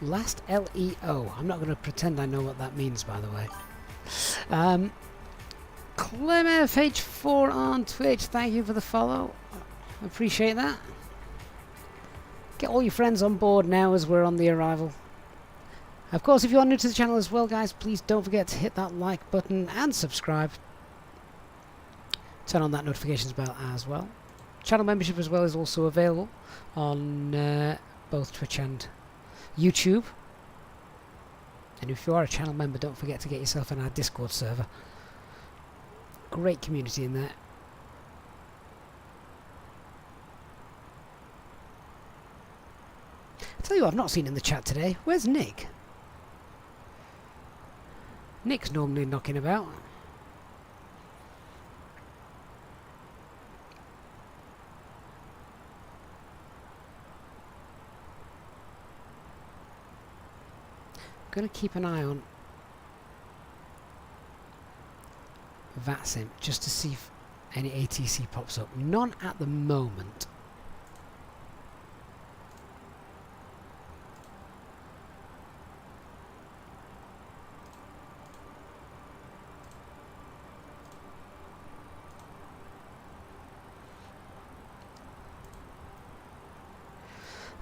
Last LEO. I'm not going to pretend I know what that means, by the way. ClemFH4 on Twitch, thank you for the follow. I appreciate that. Get all your friends on board now as we're on the arrival. Of course, if you are new to the channel as well, guys, please don't forget to hit that like button and subscribe. Turn on that notifications bell as well. Channel membership as well is also available on both Twitch and YouTube. And if you are a channel member, don't forget to get yourself in our Discord server. Great community in there. I tell you what I've not seen in the chat today. Where's Nick? Nick's normally knocking about. Going to keep an eye on VATSIM just to see if any ATC pops up. None at the moment.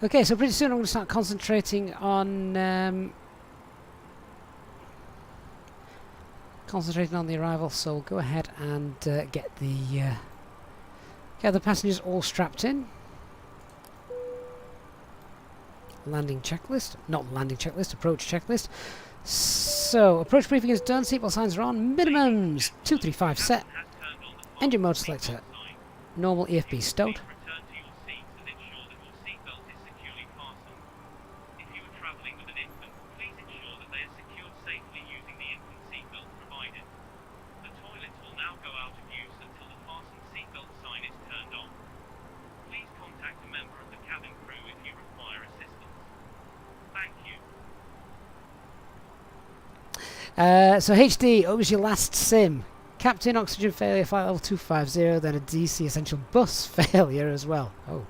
Okay, so pretty soon I'm going to start concentrating on the arrival, so we'll go ahead and get the passengers all strapped in. Landing checklist, not landing checklist, approach checklist. So approach briefing is done, seatbelt signs are on, minimums 235 set, engine mode selector, normal EFB stowed. So HD, what was your last sim? Captain, oxygen failure, flight level 250, then a DC essential bus failure as well. Oh.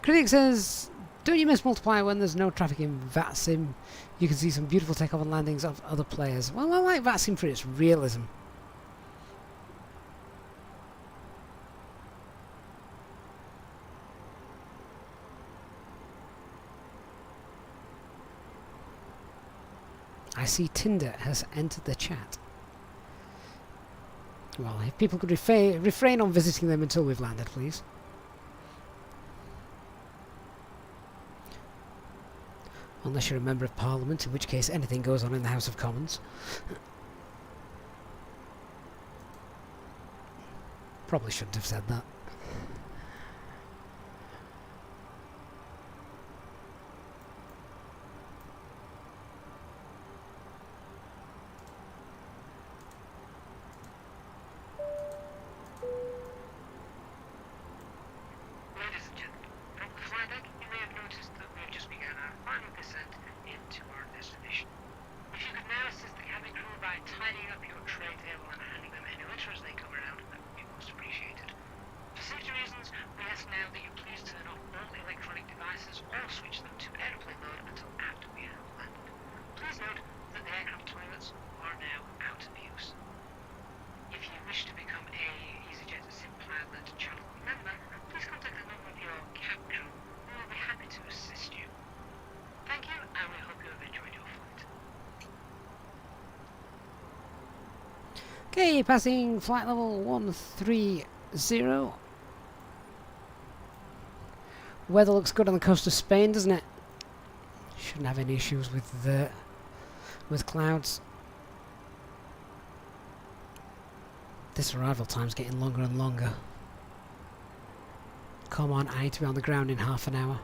Critic says Don't you miss multiplayer when there's no traffic in VATSIM? You can see some beautiful takeoff and landings of other players. Well, I like VATSIM for its realism. I see Tinder has entered the chat. Well, if people could refrain on visiting them until we've landed, please. Unless you're a member of Parliament, in which case anything goes on in the House of Commons. Probably shouldn't have said that. Ladies and gentlemen, from the flight deck, you may have noticed that we have just begun our final descent into our destination. If you could now assist the cabin crew by tidying up your tray table and handing them any litter as they come around, that would be most appreciated. For safety reasons, we ask now that you please turn off all electronic devices or switch them to airplane mode until after we have landed. Please note that the aircraft toilets are now out of use. If you wish to become a Easyjet SIM pilot channel member, please contact a member of your cabin crew who will be happy to assist you. Thank you, and we hope you have enjoyed your flight. Okay, passing flight level 130. Weather looks good on the coast of Spain, doesn't it? Shouldn't have any issues with clouds. This arrival time's getting longer and longer. Come on, I need to be on the ground in half an hour.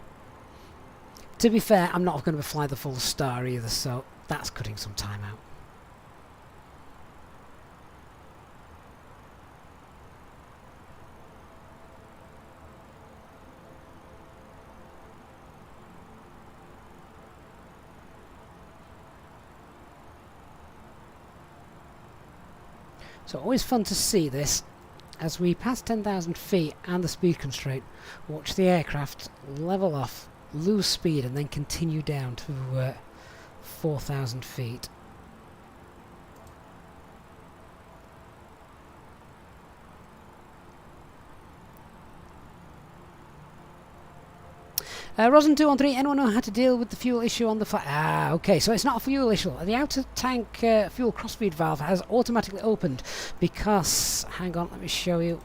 To be fair, I'm not going to fly the full star either, so that's cutting some time out. So always fun to see this. As we pass 10,000 feet and the speed constraint, watch the aircraft level off, lose speed and then continue down to 4,000 feet. Rosen213, anyone know how to deal with the fuel issue on the flight? Ah, okay, so it's not a fuel issue. The outer tank fuel crossfeed valve has automatically opened because, hang on, let me show you.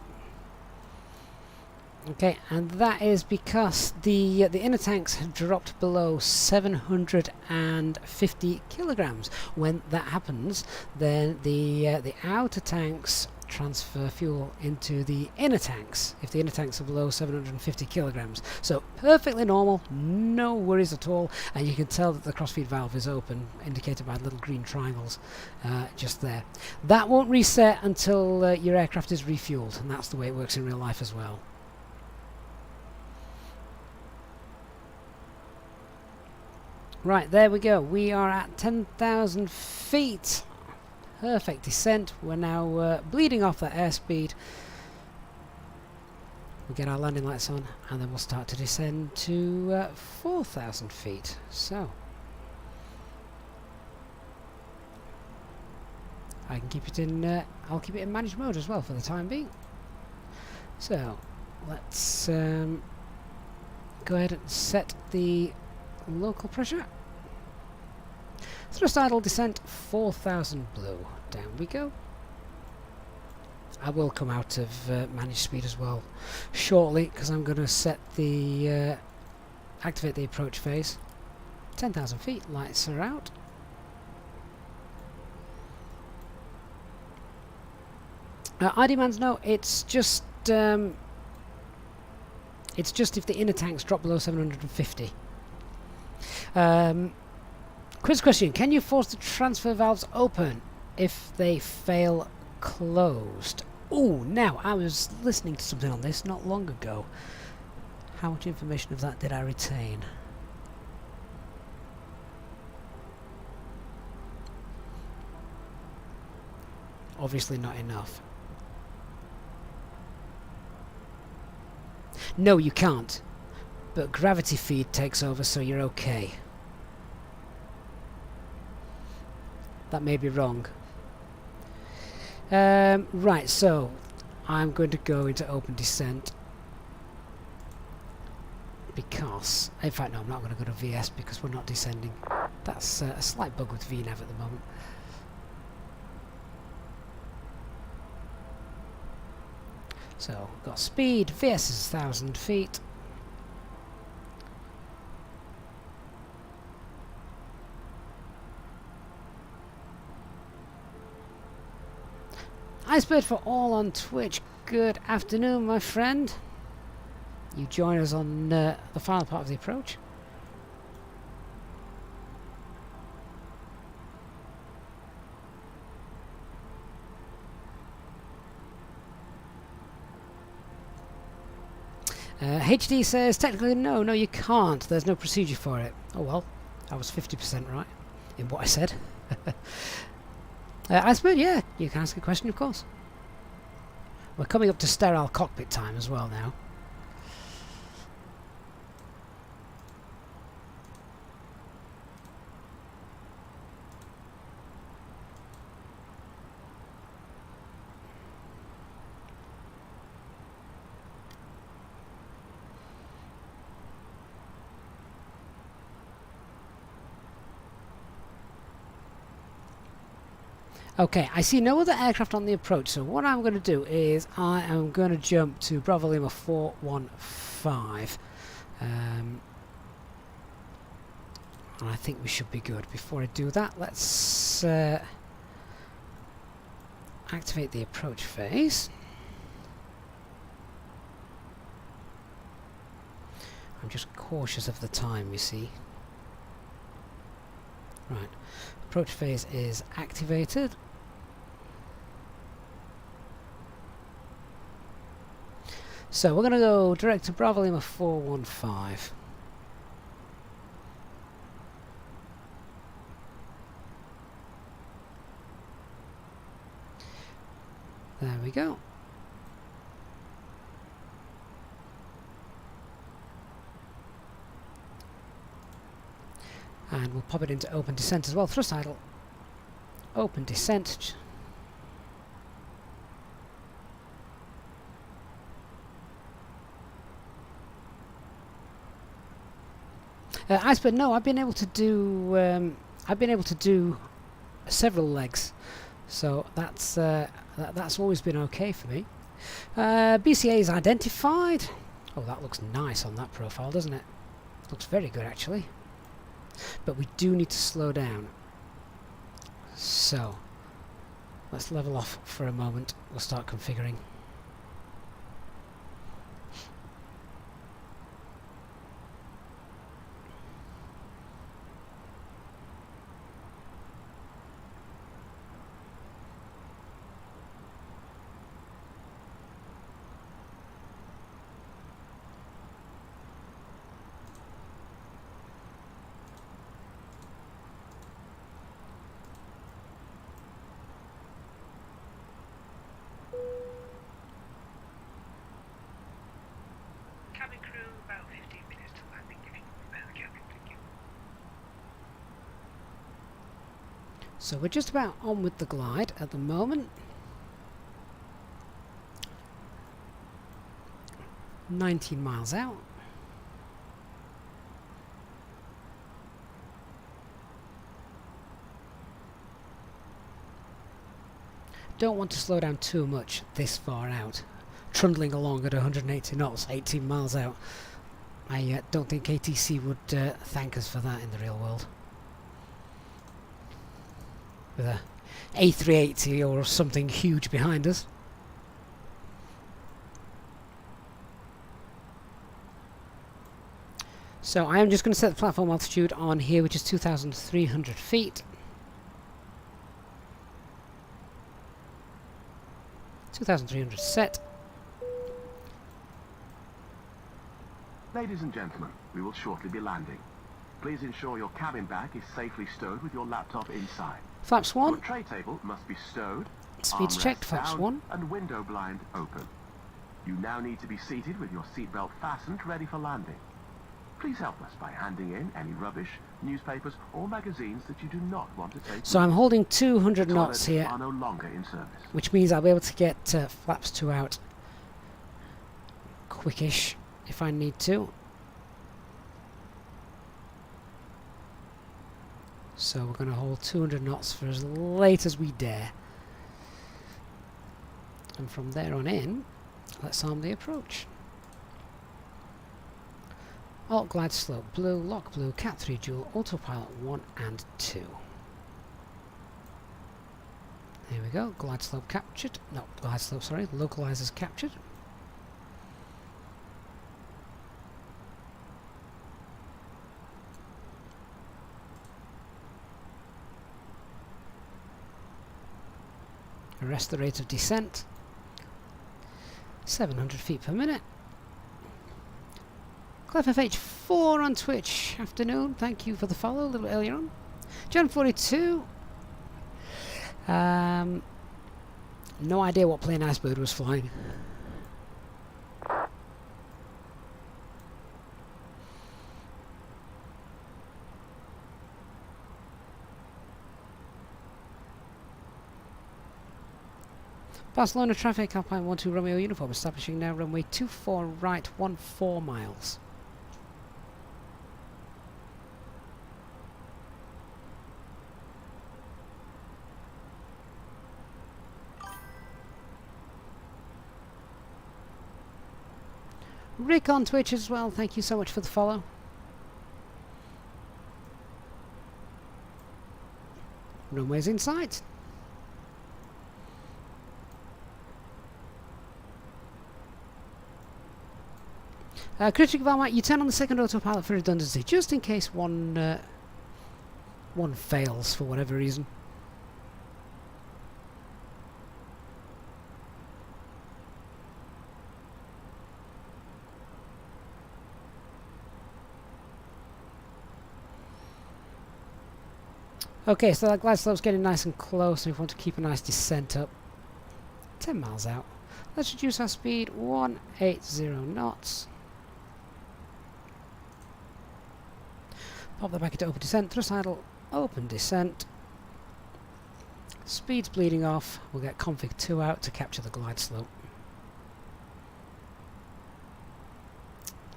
Okay, and that is because the inner tanks have dropped below 750 kilograms. When that happens, then the outer tanks transfer fuel into the inner tanks if the inner tanks are below 750 kilograms. So perfectly normal, no worries at all, and you can tell that the crossfeed valve is open, indicated by little green triangles just there. That won't reset until your aircraft is refueled, and that's the way it works in real life as well. Right, there we go. We are at 10,000 feet. Perfect descent. We're now bleeding off that airspeed. We'll get our landing lights on and then we'll start to descend to 4,000 feet. So I can keep it in I'll keep it in managed mode as well for the time being. So let's go ahead and set the local pressure. Thrust idle descent 4,000 blue. Down we go. I will come out of managed speed as well shortly because I'm going to set the activate the approach phase. 10,000 feet, lights are out. ID man's no, it's just if the inner tanks drop below 750. Quiz question, can you force the transfer valves open if they fail closed? Oh, now, I was listening to something on this not long ago. How much information of that did I retain? Obviously not enough. No, you can't. but gravity feed takes over, so you're okay. That may be wrong. Right, so I'm going to go into open descent because, in fact no, I'm not going to go to VS because we're not descending. That's a slight bug with VNAV at the moment. So, got speed, VS is 1,000 feet. Icebird for all on Twitch, good afternoon my friend. You join us on the final part of the approach. HD says, technically no, you can't. There's no procedure for it. Oh well, I was 50% right in what I said. Icebird, yeah, you can ask a question, of course. We're coming up to sterile cockpit time as well now. Okay, I see no other aircraft on the approach, so what I'm going to do is I am going to jump to Bravo Lima 415. And I think we should be good. Before I do that, let's activate the approach phase. I'm just cautious of the time, you see. Right, approach phase is activated. So we're going to go direct to Bravo Lima 415. There we go. And we'll pop it into open descent as well. Thrust idle. Open descent. Icebird, no, I've been able to do several legs, so that's always been okay for me. BCA is identified. Oh, that looks nice on that profile, doesn't it? Looks very good actually. But we do need to slow down. So let's level off for a moment. We'll start configuring. Cabin crew, about 15 minutes to landing if you can prepare the cabin, thank you. So we're just about on with the glide at the moment. 19 miles out. Don't want to slow down too much this far out. Trundling along at 180 knots, 18 miles out. I don't think ATC would thank us for that in the real world. With a A380 or something huge behind us. So I am just going to set the platform altitude on here, which is 2,300 feet. 2,300 set. Ladies and gentlemen, we will shortly be landing. Please ensure your cabin bag is safely stowed with your laptop inside. Flaps Your 1. tray table must be stowed, Speeds armrests checked, flaps down, 1. and window blind open. You now need to be seated with your seatbelt fastened, ready for landing. Please help us by handing in any rubbish, newspapers or magazines that you do not want to take. So I'm holding 200 knots Toilets here, are no longer in service. which means I'll be able to get flaps 2 out quickish if I need to. So we're going to hold 200 knots for as late as we dare. And from there on in, let's arm the approach. Alt glide slope blue, lock blue, cat 3 dual, autopilot 1 and 2. There we go, glide slope captured. No, glide slope, sorry, localizers captured. Arrest the rate of descent. 700 feet per minute. ClefFH4 on Twitch. Afternoon. Thank you for the follow a little bit earlier on. John42. No idea what plane Icebird was flying. Barcelona traffic, Alpine 12 Romeo uniform, establishing now runway 24 right, 14 miles. Rick on Twitch as well, thank you so much for the follow. Runway's in sight. Critical Valmite, you turn on the second autopilot for redundancy, just in case one fails for whatever reason. Okay, so that glide slope's getting nice and close, and we want to keep a nice descent up. 10 miles out. Let's reduce our speed, 180 knots. Pop that back into open descent, thrust idle, open descent. Speed's bleeding off, we'll get config 2 out to capture the glide slope.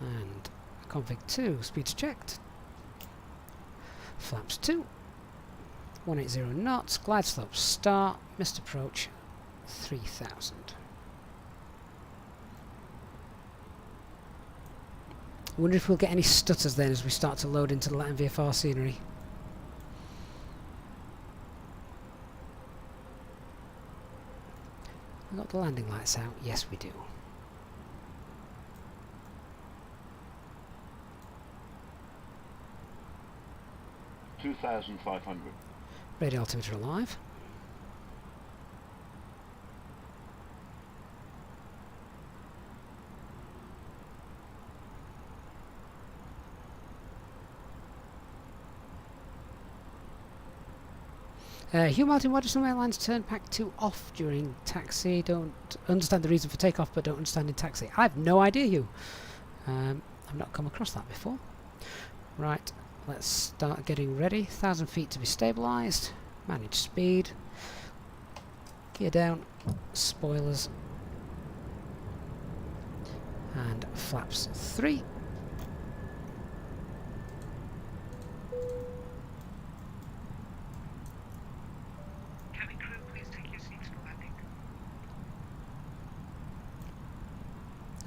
And config 2, speed's checked. Flaps 2. 180 knots, glide slope start, missed approach 3000. I wonder if we'll get any stutters then as we start to load into the Latin VFR scenery. We've got the landing lights out, yes we do. $2,500. Radio altimeter alive. Hugh Martin, why do some airlines turn pack 2 off during taxi? Don't understand the reason for takeoff, but don't understand in taxi. I have no idea, Hugh. I've not come across that before. Right, let's start getting ready. 1,000 feet to be stabilised. Manage speed. Gear down. Spoilers. And flaps 3. Cabin crew, please take your seats for landing.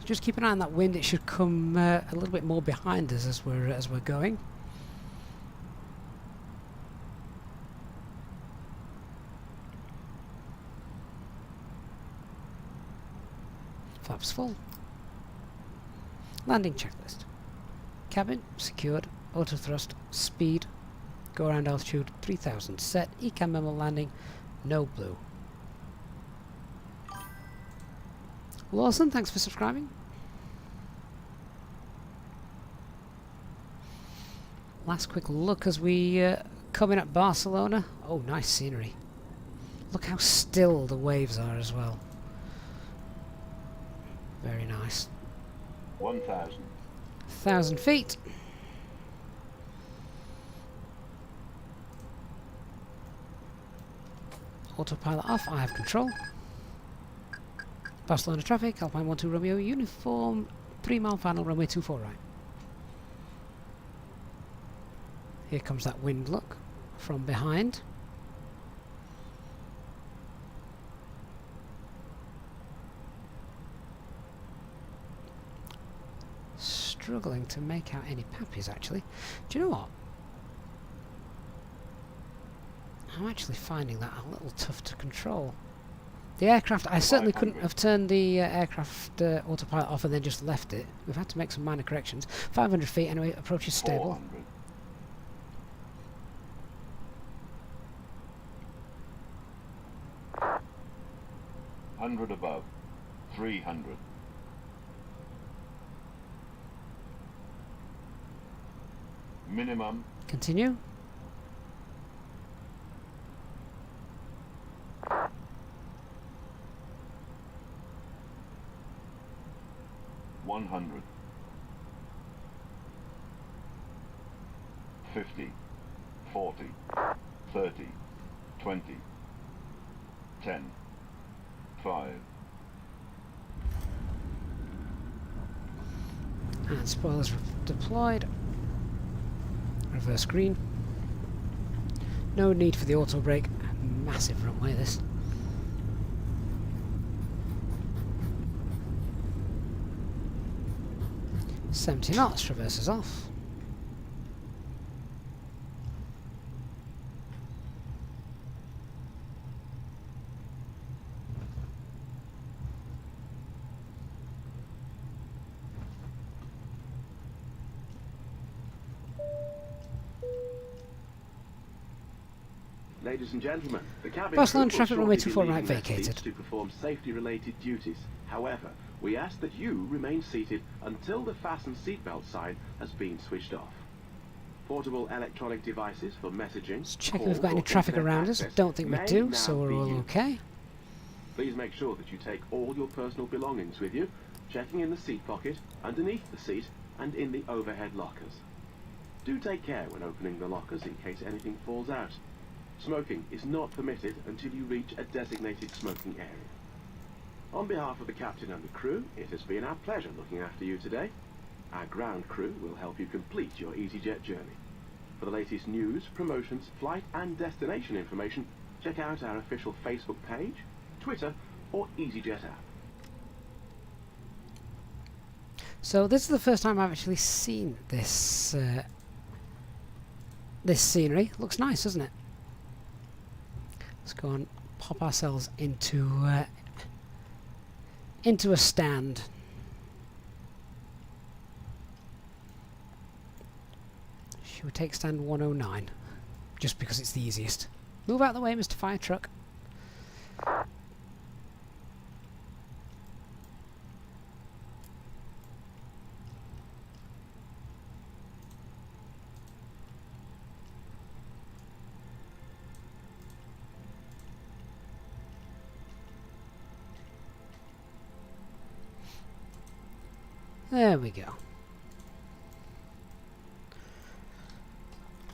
Just keep an eye on that wind. It should come a little bit more behind us as we're going. Flaps full. Landing checklist. Cabin secured. Auto thrust. Speed. Go around altitude 3000 set. ECAM memo landing. No blue. Lawson, thanks for subscribing. Last quick look as we come in at Barcelona. Oh, nice scenery. Look how still the waves are as well. Very nice. 1,000. 1,000 feet. autopilot off. I have control. Barcelona traffic, Alpine 12 Romeo, uniform, 3 mile final, runway 24 right. Here comes that wind look from behind. Struggling to make out any pappies actually. Do you know what? I'm actually finding that a little tough to control. The aircraft, I certainly couldn't have turned the aircraft autopilot off and then just left it. We've had to make some minor corrections. 500 feet anyway, approach is stable. 100 above. 300. Minimum. Continue. $100. 50. 40. 30. 20. 10. 5. And spoilers deployed. Reverse green. No need for the auto brake. Massive runway this. $70 knots, traverses off. Ladies and gentlemen, the cabin Barcelona crew will traffic runway shortly be 24 right leaving their vacated. seats to perform safety-related duties. However, we ask that you remain seated until the fasten seatbelt sign has been switched off. Portable electronic devices for messaging. Let's check if call, we've got any or traffic internet around us. access Don't think we may do, now so we're be all used. okay. Please make sure that you take all your personal belongings with you, checking in the seat pocket, underneath the seat, and in the overhead lockers. Do take care when opening the lockers in case anything falls out. Smoking is not permitted until you reach a designated smoking area. On behalf of the captain and the crew, it has been our pleasure looking after you today. Our ground crew will help you complete your Easyjet journey. For the latest news, promotions, flight and destination information, check out our official Facebook page, Twitter or Easyjet app. So this is the first time I've actually seen this this scenery. Looks nice, doesn't it? Let's go and pop ourselves into a stand. Should we take stand 109? Just because it's the easiest. Move out of the way, Mr. Fire Truck. There we go.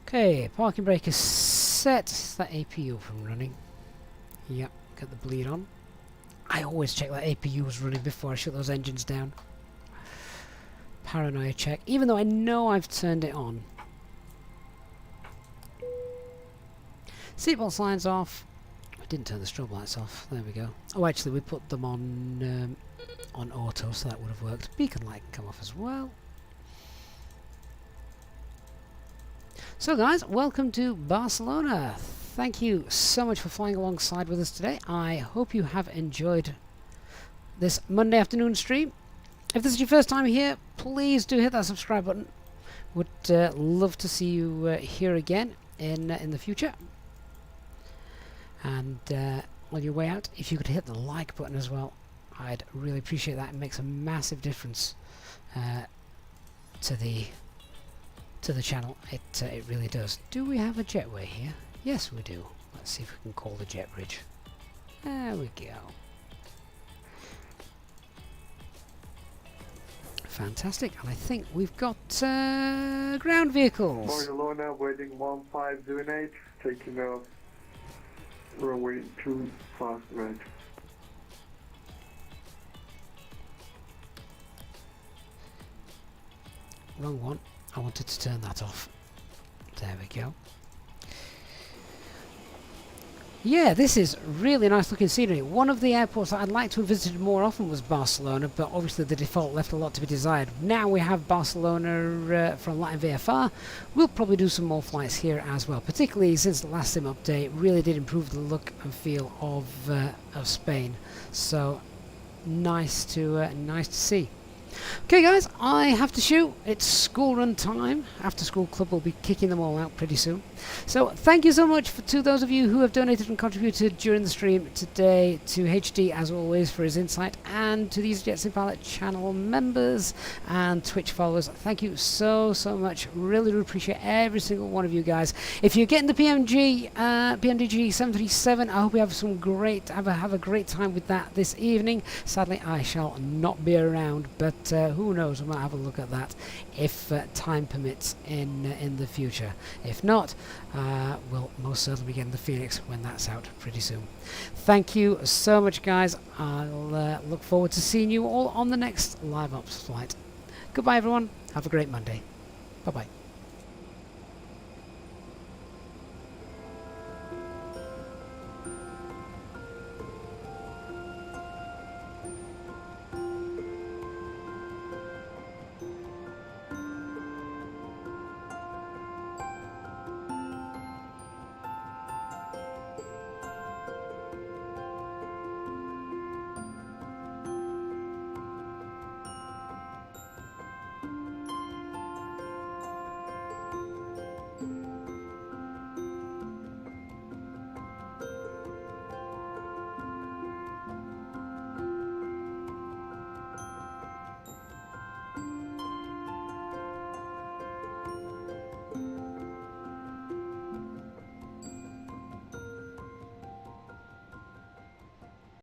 Okay, parking brake is set. Is that APU from running? Yep, got the bleed on. I always check that APU was running before I shut those engines down. Paranoia check, even though I know I've turned it on. Seatbelt signs off. I didn't turn the strobe lights off. There we go. Oh, actually, we put them on auto, so that would have worked. Beacon light can come off as well. So guys, welcome to Barcelona. Thank you so much for flying alongside with us today. I hope you have enjoyed this Monday afternoon stream. If this is your first time here, please do hit that subscribe button. Would love to see you here again in the future. And on your way out, if you could hit the like button as well, I'd really appreciate that. It makes a massive difference to the channel. It really does. Do we have a jetway here? Yes, we do. Let's see if we can call the jet bridge. There we go. Fantastic. And I think we've got ground vehicles. Barcelona, waiting 150NX, taking off. runway 2 fast right. Wrong one. I wanted to turn that off. There we go. Yeah, this is really nice looking scenery. One of the airports that I'd like to have visited more often was Barcelona, but obviously the default left a lot to be desired. Now we have Barcelona from Latin VFR. We'll probably do some more flights here as well, particularly since the last sim update really did improve the look and feel of Spain. So nice to see. Okay guys, I have to shoot. It's school run time. After School Club will be kicking them all out pretty soon. So thank you so much to those of you who have donated and contributed during the stream today, to HD as always for his insight, and to the Easyjet Pilot channel members and Twitch followers. Thank you so much. Really do appreciate every single one of you guys. If you're getting the PMDG 737, I hope you have a great time with that this evening. Sadly I shall not be around, but who knows, I might have a look at that if time permits in the future. If not, we'll most certainly be getting the Phoenix when that's out pretty soon. Thank you so much guys. I'll look forward to seeing you all on the next live ops flight. Goodbye everyone, have a great Monday. Bye bye.